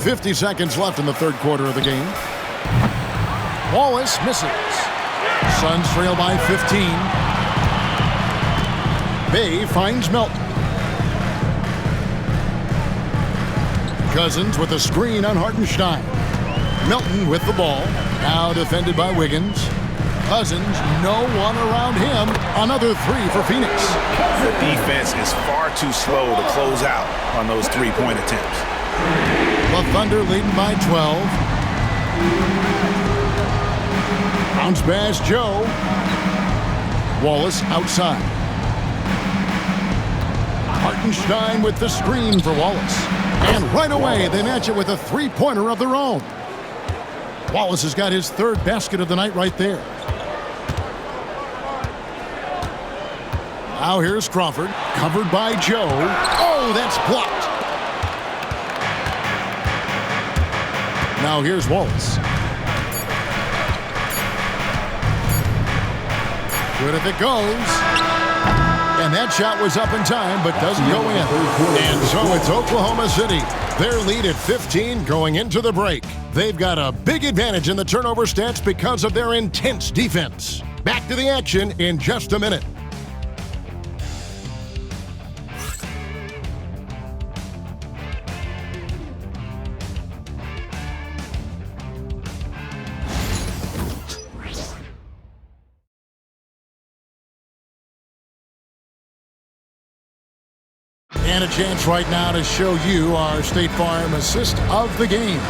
50 seconds left in the third quarter of the game. Wallace misses. Suns trail by 15. Bay finds Melton. Cousins with a screen on Hartenstein. Melton with the ball. Now defended by Wiggins. Cousins, no one around him. Another three for Phoenix. The defense is far too slow to close out on those three-point attempts. The Thunder leading by 12. Bounce pass, Joe. Wallace outside. Hartenstein with the screen for Wallace. And right away, they match it with a three-pointer of their own. Wallace has got his third basket of the night right there. Now here's Crawford, covered by Joe. Oh, that's blocked. Now here's Wallace. Good if it goes. And that shot was up in time, but doesn't go in. And so it's Oklahoma City. Their lead at 15 going into the break. They've got a big advantage in the turnover stats because of their intense defense. Back to the action in just a minute. And a chance right now to show you our State Farm assist of the game.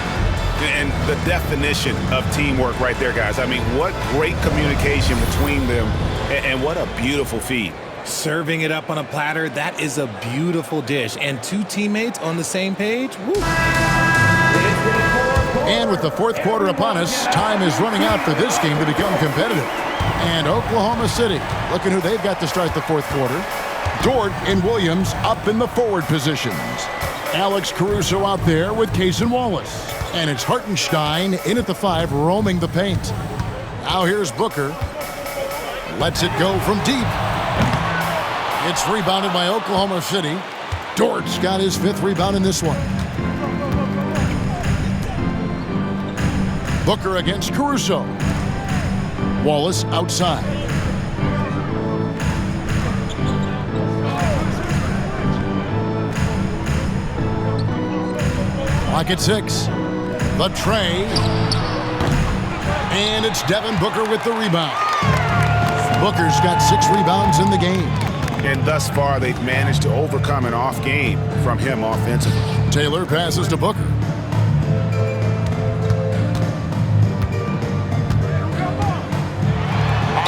And the definition of teamwork right there, guys. I mean, what great communication between them, and what a beautiful feed. Serving it up on a platter, that is a beautiful dish. And two teammates on the same page, woo. And with the fourth quarter upon us, time is running out for this game to become competitive. And Oklahoma City, looking who they've got to start the fourth quarter. Dort and Williams up in the forward positions. Alex Caruso out there with Cason Wallace. And it's Hartenstein in at the 5, roaming the paint. Now here's Booker. Lets it go from deep. It's rebounded by Oklahoma City. Dort's got his 5th rebound in this one. Booker against Caruso. Wallace outside. Clock at 6. The tray. And it's Devin Booker with the rebound. Booker's got 6 rebounds in the game. And thus far, they've managed to overcome an off game from him offensively. Taylor passes to Booker.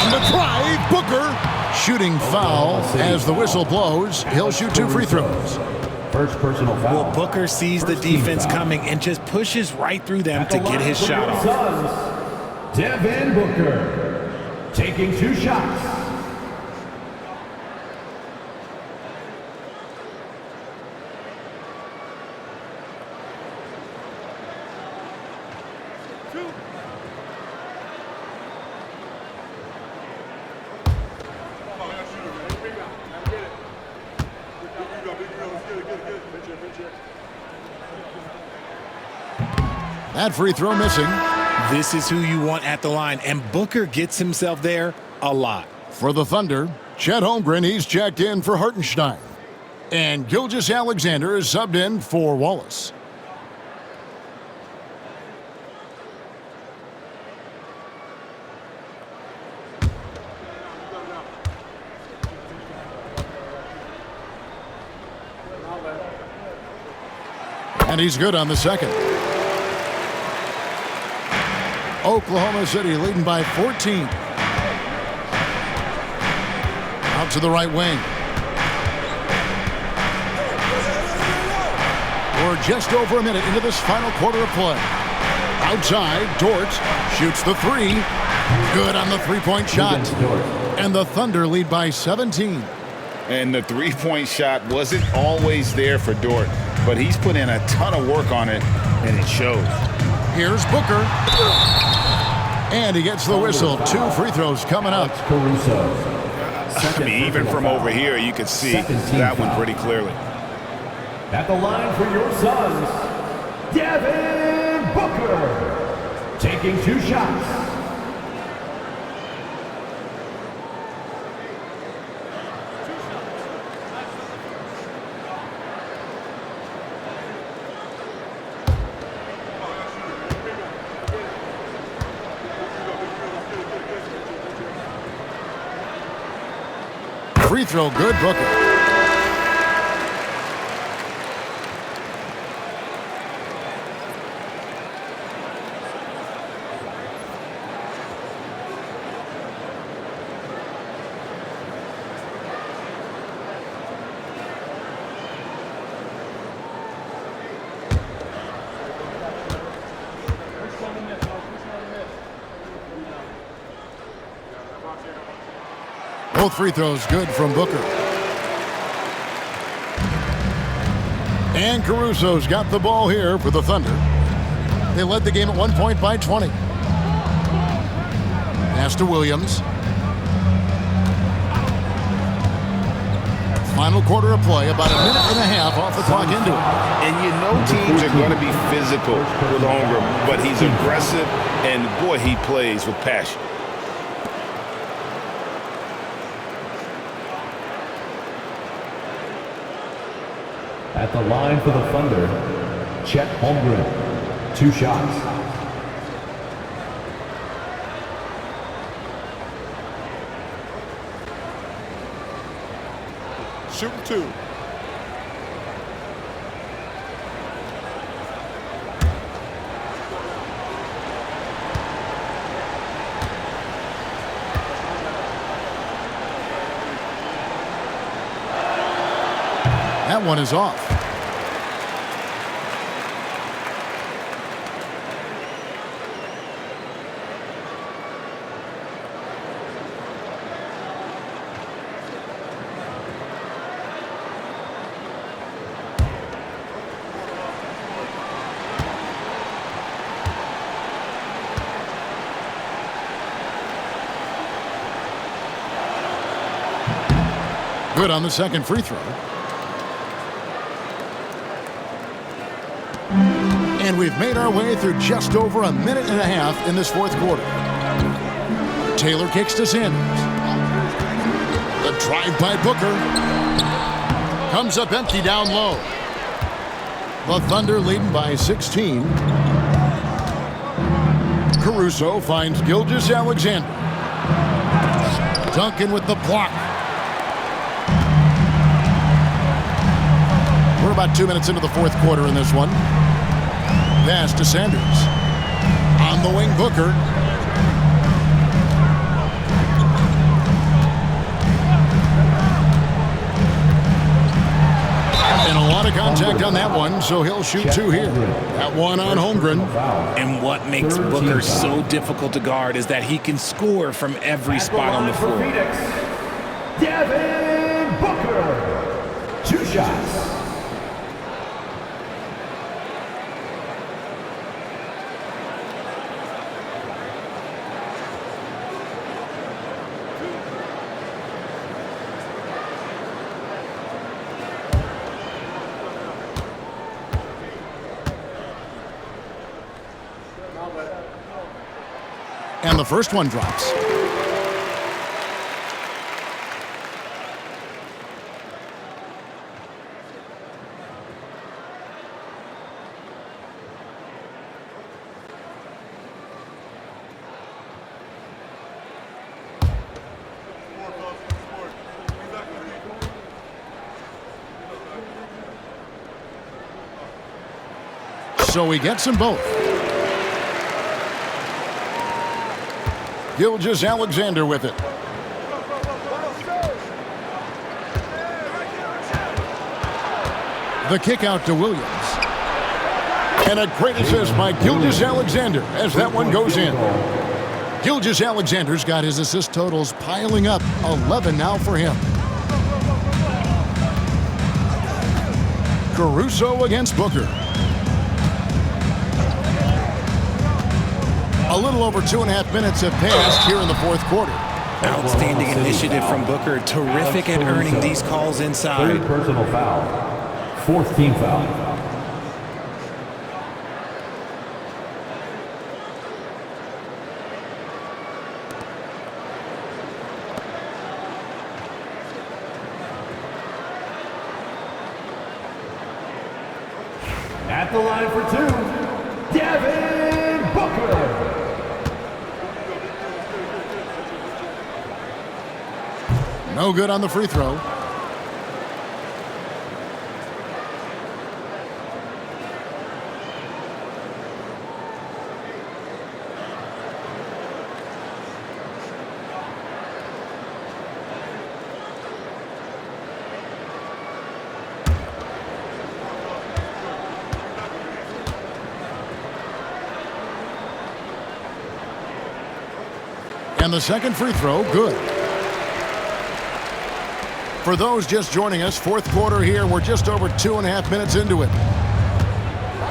On the drive, Booker. Shooting foul as the whistle blows. He'll shoot 2 free throws. First personal foul. Well, Booker sees the defense coming and just pushes right through them to get his shot off. Suns, Devin Booker taking 2 shots. That free throw missing. This is who you want at the line, and Booker gets himself there a lot. For the Thunder, Chet Holmgren, he's checked in for Hartenstein. And Gilgeous-Alexander is subbed in for Wallace. And he's good on the second. Oklahoma City leading by 14. Out to the right wing. We're just over a minute into this final quarter of play. Outside, Dort shoots the three. Good on the three-point shot. And the Thunder lead by 17. And the three-point shot wasn't always there for Dort, but he's put in a ton of work on it, and it shows. Here's Booker. And he gets the whistle. 2 free throws coming up. I mean, even from over here, you can see that one pretty clearly. At the line for your Suns, Devin Booker, taking 2 shots. Free throw good, Booker. Both free throws good from Booker. And Caruso's got the ball here for the Thunder. They led the game at 1 point by 20. Pass to Williams. Final quarter of play, about a minute and a half off the clock into it. And you know teams are going to be physical with Holmgren, but he's aggressive, and boy, he plays with passion. At the line for the Thunder, Chet Holmgren, 2 shots. Shooting 2. That one is off. Good on the second free throw. And we've made our way through just over a minute and a half in this fourth quarter. Taylor kicks to Sanders. The drive by Booker. Comes up empty down low. The Thunder leading by 16. Caruso finds Gilgeous-Alexander. Duncan with the block. We're about 2 minutes into the fourth quarter in this one. Pass to Sanders. On the wing, Booker. And a lot of contact on that one, so he'll shoot 2 here. That one on Holmgren. And what makes Booker so difficult to guard is that he can score from every spot on the floor. Devin Booker, 2 shots. And the first one drops. So he gets them both. Gilgeous-Alexander with it. The kick out to Williams. And a great assist by Gilgeous-Alexander as that one goes in. Gilgeous-Alexander's got his assist totals piling up. 11 now for him. Caruso against Booker. A little over 2.5 minutes have passed here in the fourth quarter. Outstanding initiative from Booker. Terrific at earning these calls inside. Third personal foul. Fourth team foul. At the line for two, Devin Booker. No good on the free throw. And the second free throw, good. For those just joining us, fourth quarter here. We're just over 2.5 minutes into it.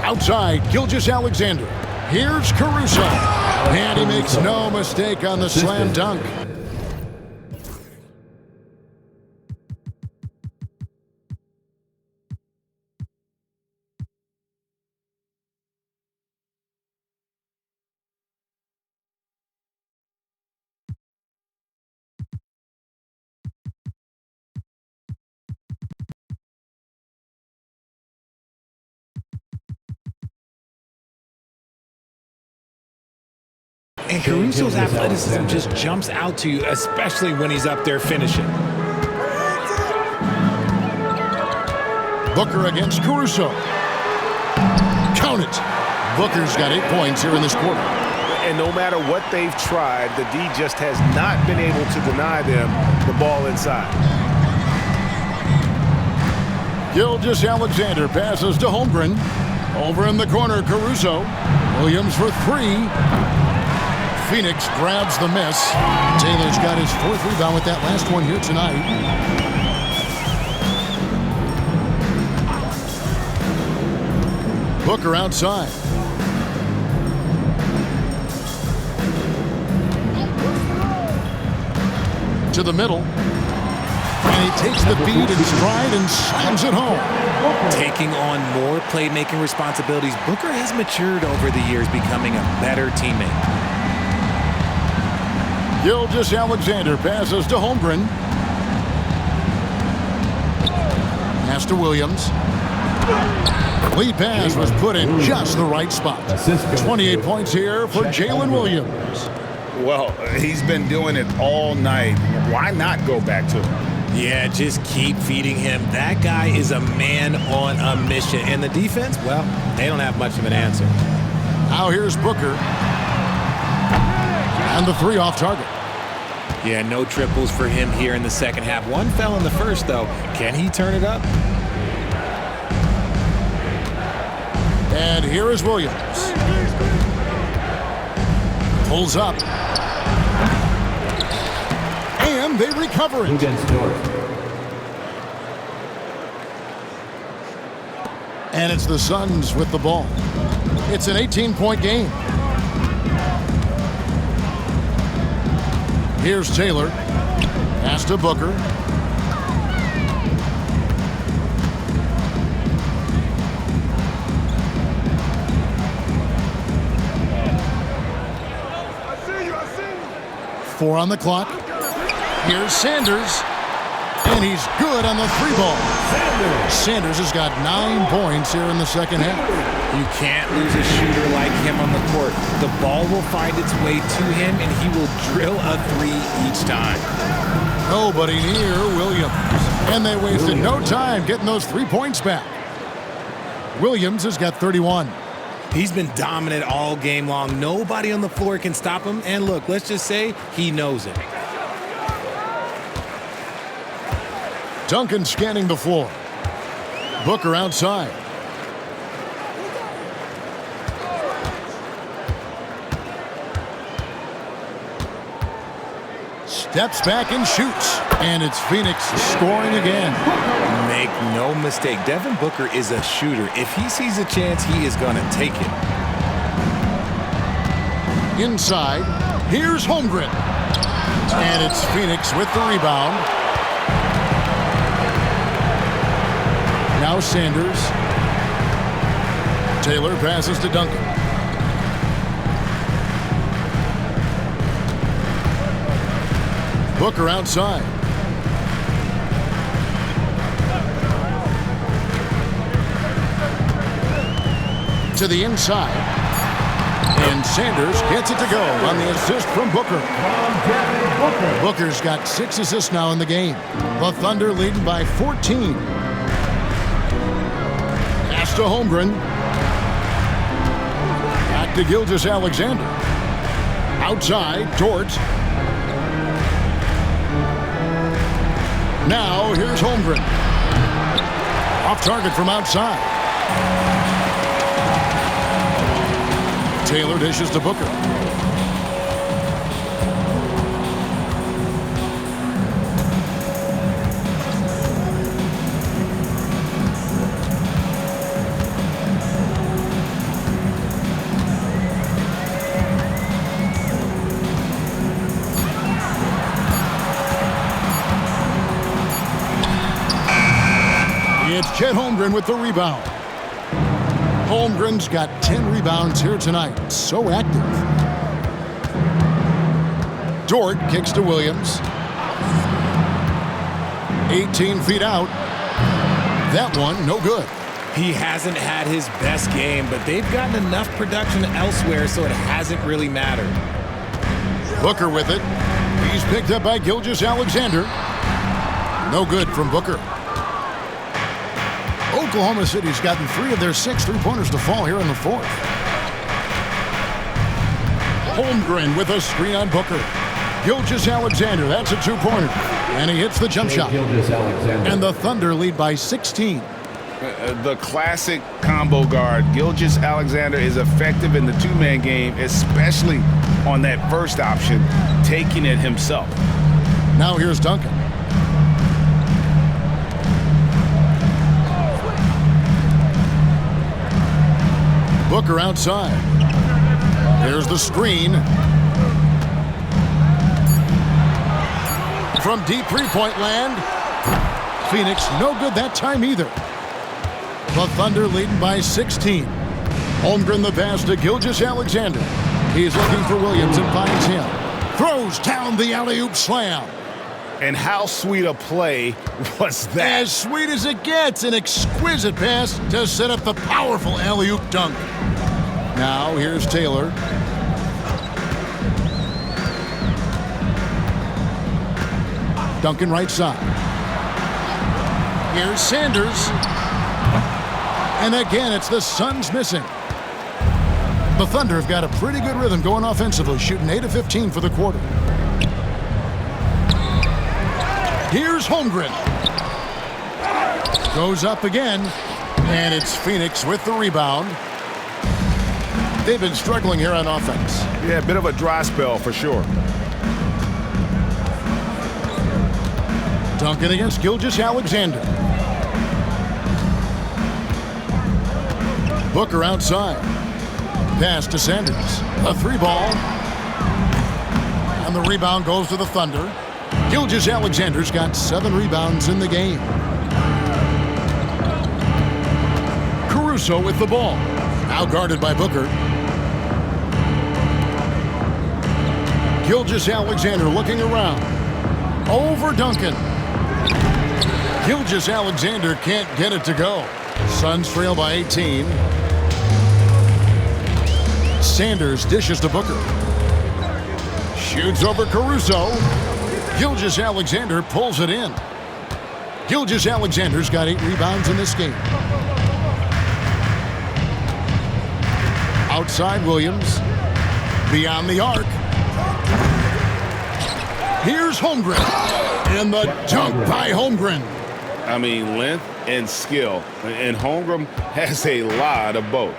Outside, Gilgeous-Alexander. Here's Caruso. And he makes no mistake on the slam dunk. And Caruso's athleticism just jumps out to you, especially when he's up there finishing. Booker against Caruso. Count it. Booker's got 8 points here in this quarter. And no matter what they've tried, the D just has not been able to deny them the ball inside. Gilgeous-Alexander passes to Holmgren. Over in the corner, Caruso. Williams for three. Phoenix grabs the miss. Taylor's got his fourth rebound with that last one here tonight. Booker outside. To the middle. And he takes the feed in stride and slams it home. Taking on more playmaking responsibilities, Booker has matured over the years, becoming a better teammate. Gilgeous-Alexander passes to Holmgren. Pass to Williams. Lead pass was put in just the right spot. 28 points here for Jalen Williams. Well, he's been doing it all night. Why not go back to him? Yeah, just keep feeding him. That guy is a man on a mission. And the defense, well, they don't have much of an answer. Now here's Booker. And the three off target. Yeah, no triples for him here in the second half. One fell in the first, though. Can he turn it up? And here is Williams. Pulls up. And they recover it. And it's the Suns with the ball. It's an 18-point game. Here's Taylor. Pass to Booker. Four on the clock. Here's Sanders. And he's good on the three ball. Sanders has got 9 points here in the second half. You can't lose a shooter like him on the court. The ball will find its way to him, and he will drill a three each time. Nobody near Williams. And they wasted no time getting those 3 points back. Williams has got 31. He's been dominant all game long. Nobody on the floor can stop him. And look, let's just say he knows it. Duncan scanning the floor. Booker outside. Steps back and shoots. And it's Phoenix scoring again. Make no mistake, Devin Booker is a shooter. If he sees a chance, he is going to take it. Inside, here's Holmgren. And it's Phoenix with the rebound. Now Sanders. Taylor passes to Duncan. Booker outside. To the inside. And Sanders gets it to go on the assist from Booker. Booker's got 6 assists now in the game. The Thunder leading by 14. Pass to Holmgren. Back to Gilgeous-Alexander. Outside, Dort. Now, here's Holmgren. Off target from outside. Taylor dishes to Booker. It's Chet Holmgren with the rebound. Holmgren's got 10 rebounds here tonight. So active. Dort kicks to Williams. 18 feet out. That one, no good. He hasn't had his best game, but they've gotten enough production elsewhere, so it hasn't really mattered. Booker with it. He's picked up by Gilgeous-Alexander. No good from Booker. Oklahoma City's gotten 3 of their 6 three-pointers to fall here in the fourth. Holmgren with a screen on Booker. Gilgeous-Alexander, that's a 2-pointer. And he hits the jump shot. And the Thunder lead by 16. The classic combo guard. Gilgeous-Alexander is effective in the 2-man game, especially on that first option, taking it himself. Now here's Duncan. Booker outside. There's the screen. From deep three-point land. Phoenix, no good that time either. The Thunder leading by 16. Holmgren the pass to Gilgeous-Alexander. He's looking for Williams and finds him. Throws down the alley-oop slam. And how sweet a play was that? As sweet as it gets, an exquisite pass to set up the powerful alley-oop dunk. Now here's Taylor. Duncan right side. Here's Sanders. And again, it's the Suns missing. The Thunder have got a pretty good rhythm going offensively, shooting 8 of 15 for the quarter. Here's Holmgren. Goes up again, and it's Phoenix with the rebound. They've been struggling here on offense. Yeah, a bit of a dry spell for sure. Duncan against Gilgeous-Alexander. Booker outside. Pass to Sanders. A 3-ball. And the rebound goes to the Thunder. Gilgeous-Alexander's got 7 rebounds in the game. Caruso with the ball. Now guarded by Booker. Gilgeous-Alexander looking around. Over Duncan. Gilgeous-Alexander can't get it to go. Suns trail by 18. Sanders dishes to Booker. Shoots over Caruso. Gilgeous-Alexander pulls it in. Gilgeous-Alexander's got 8 rebounds in this game. Outside Williams. Beyond the arc. Here's Holmgren. And the dunk by Holmgren. I mean, length and skill. And Holmgren has a lot of both.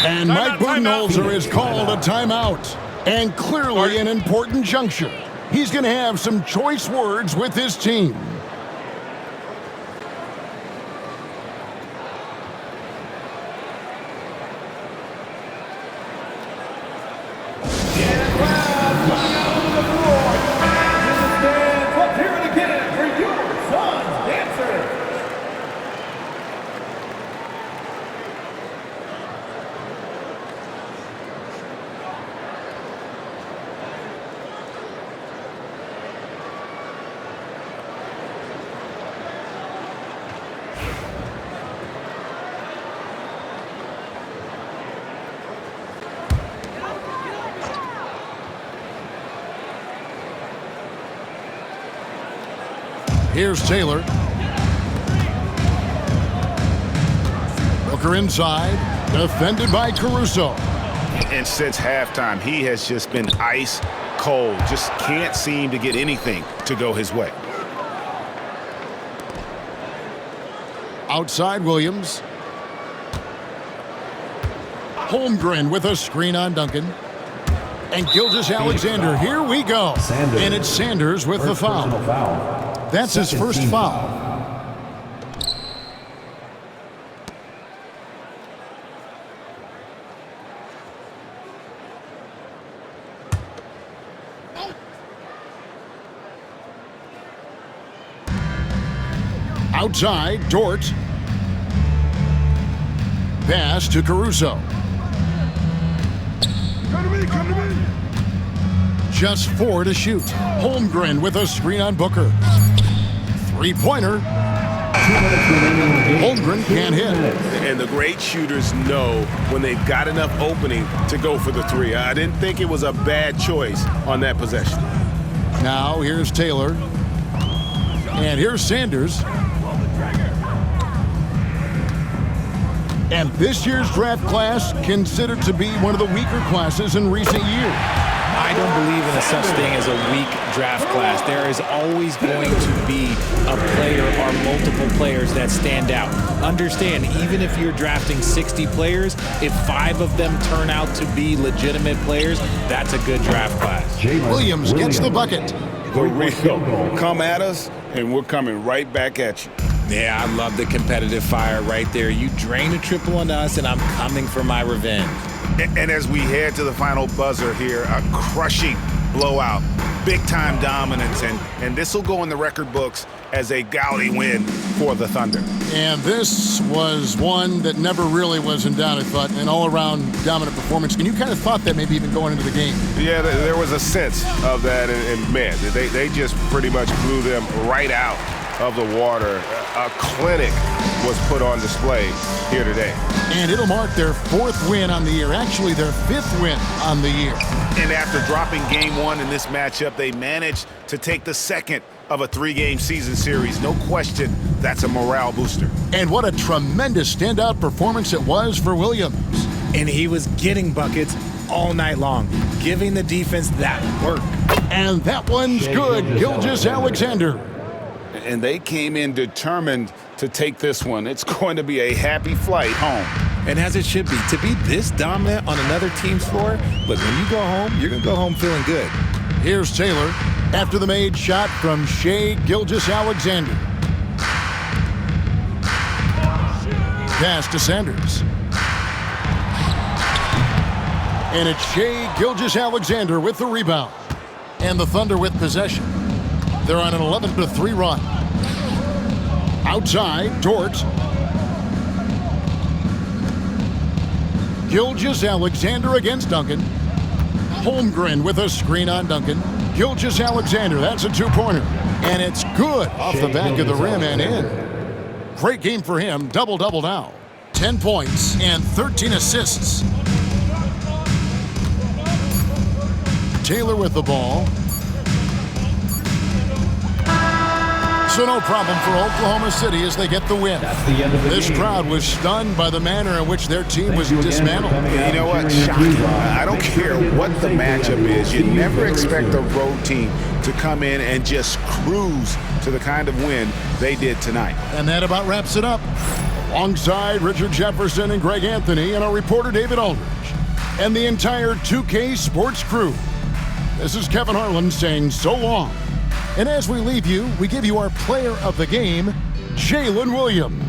And Mike Budenholzer has called a timeout. And clearly an important juncture. He's going to have some choice words with his team. Here's Taylor. Booker inside, defended by Caruso. And since halftime, he has just been ice cold. Just can't seem to get anything to go his way. Outside Williams. Holmgren with a screen on Duncan. And Gilgeous-Alexander, here we go. And it's Sanders with the foul. That's his first foul. Outside, Dort. Pass to Caruso. Come to me. Just 4 to shoot. Holmgren with a screen on Booker. Three-pointer. Holmgren can't hit. And the great shooters know when they've got enough opening to go for the three. I didn't think it was a bad choice on that possession. Now here's Taylor. And here's Sanders. And this year's draft class considered to be one of the weaker classes in recent years. I don't believe in a such thing as a weak draft class. There is always going to be a player or multiple players that stand out. Understand, even if you're drafting 60 players, if 5 of them turn out to be legitimate players, that's a good draft class. Williams gets the bucket. For real. Come at us, and we're coming right back at you. Yeah, I love the competitive fire right there. You drain a triple on us, and I'm coming for my revenge. And as we head to the final buzzer here, a crushing blowout, big-time dominance, and this will go in the record books as a gaudy win for the Thunder. And this was one that never really was in doubt, I thought, an all-around dominant performance. And you kind of thought that maybe even going into the game. Yeah, there was a sense of that, and man, they just pretty much blew them right out of the water. A clinic was put on display here today. And it'll mark their 4th win on the year, actually their 5th win on the year. And after dropping game 1 in this matchup, they managed to take the 2nd of a 3-game season series. No question, that's a morale booster. And what a tremendous standout performance it was for Williams. And he was getting buckets all night long, giving the defense that work. And that one's good, Gilgeous-Alexander. And they came in determined to take this one. It's going to be a happy flight home. And as it should be, to be this dominant on another team's floor, but when you go home, you're going to go home feeling good. Here's Taylor after the made shot from Shai Gilgeous-Alexander. Pass to Sanders. And it's Shai Gilgeous-Alexander with the rebound. And the Thunder with possession. They're on an 11-3 run. Outside, Dort. Gilgeous-Alexander against Duncan. Holmgren with a screen on Duncan. Gilgeous-Alexander, that's a 2-pointer. And it's good off the back of the rim and in. Great game for him, double-double now. 10 points and 13 assists. Taylor with the ball. So no problem for Oklahoma City as they get the win. This crowd was stunned by the manner in which their team was dismantled. You know what? Shocking. I don't care what the matchup is. You never expect a road team to come in and just cruise to the kind of win they did tonight. And that about wraps it up. Alongside Richard Jefferson and Greg Anthony and our reporter David Aldridge and the entire 2K Sports crew, this is Kevin Harlan saying so long. And as we leave you, we give you our player of the game, Jalen Williams.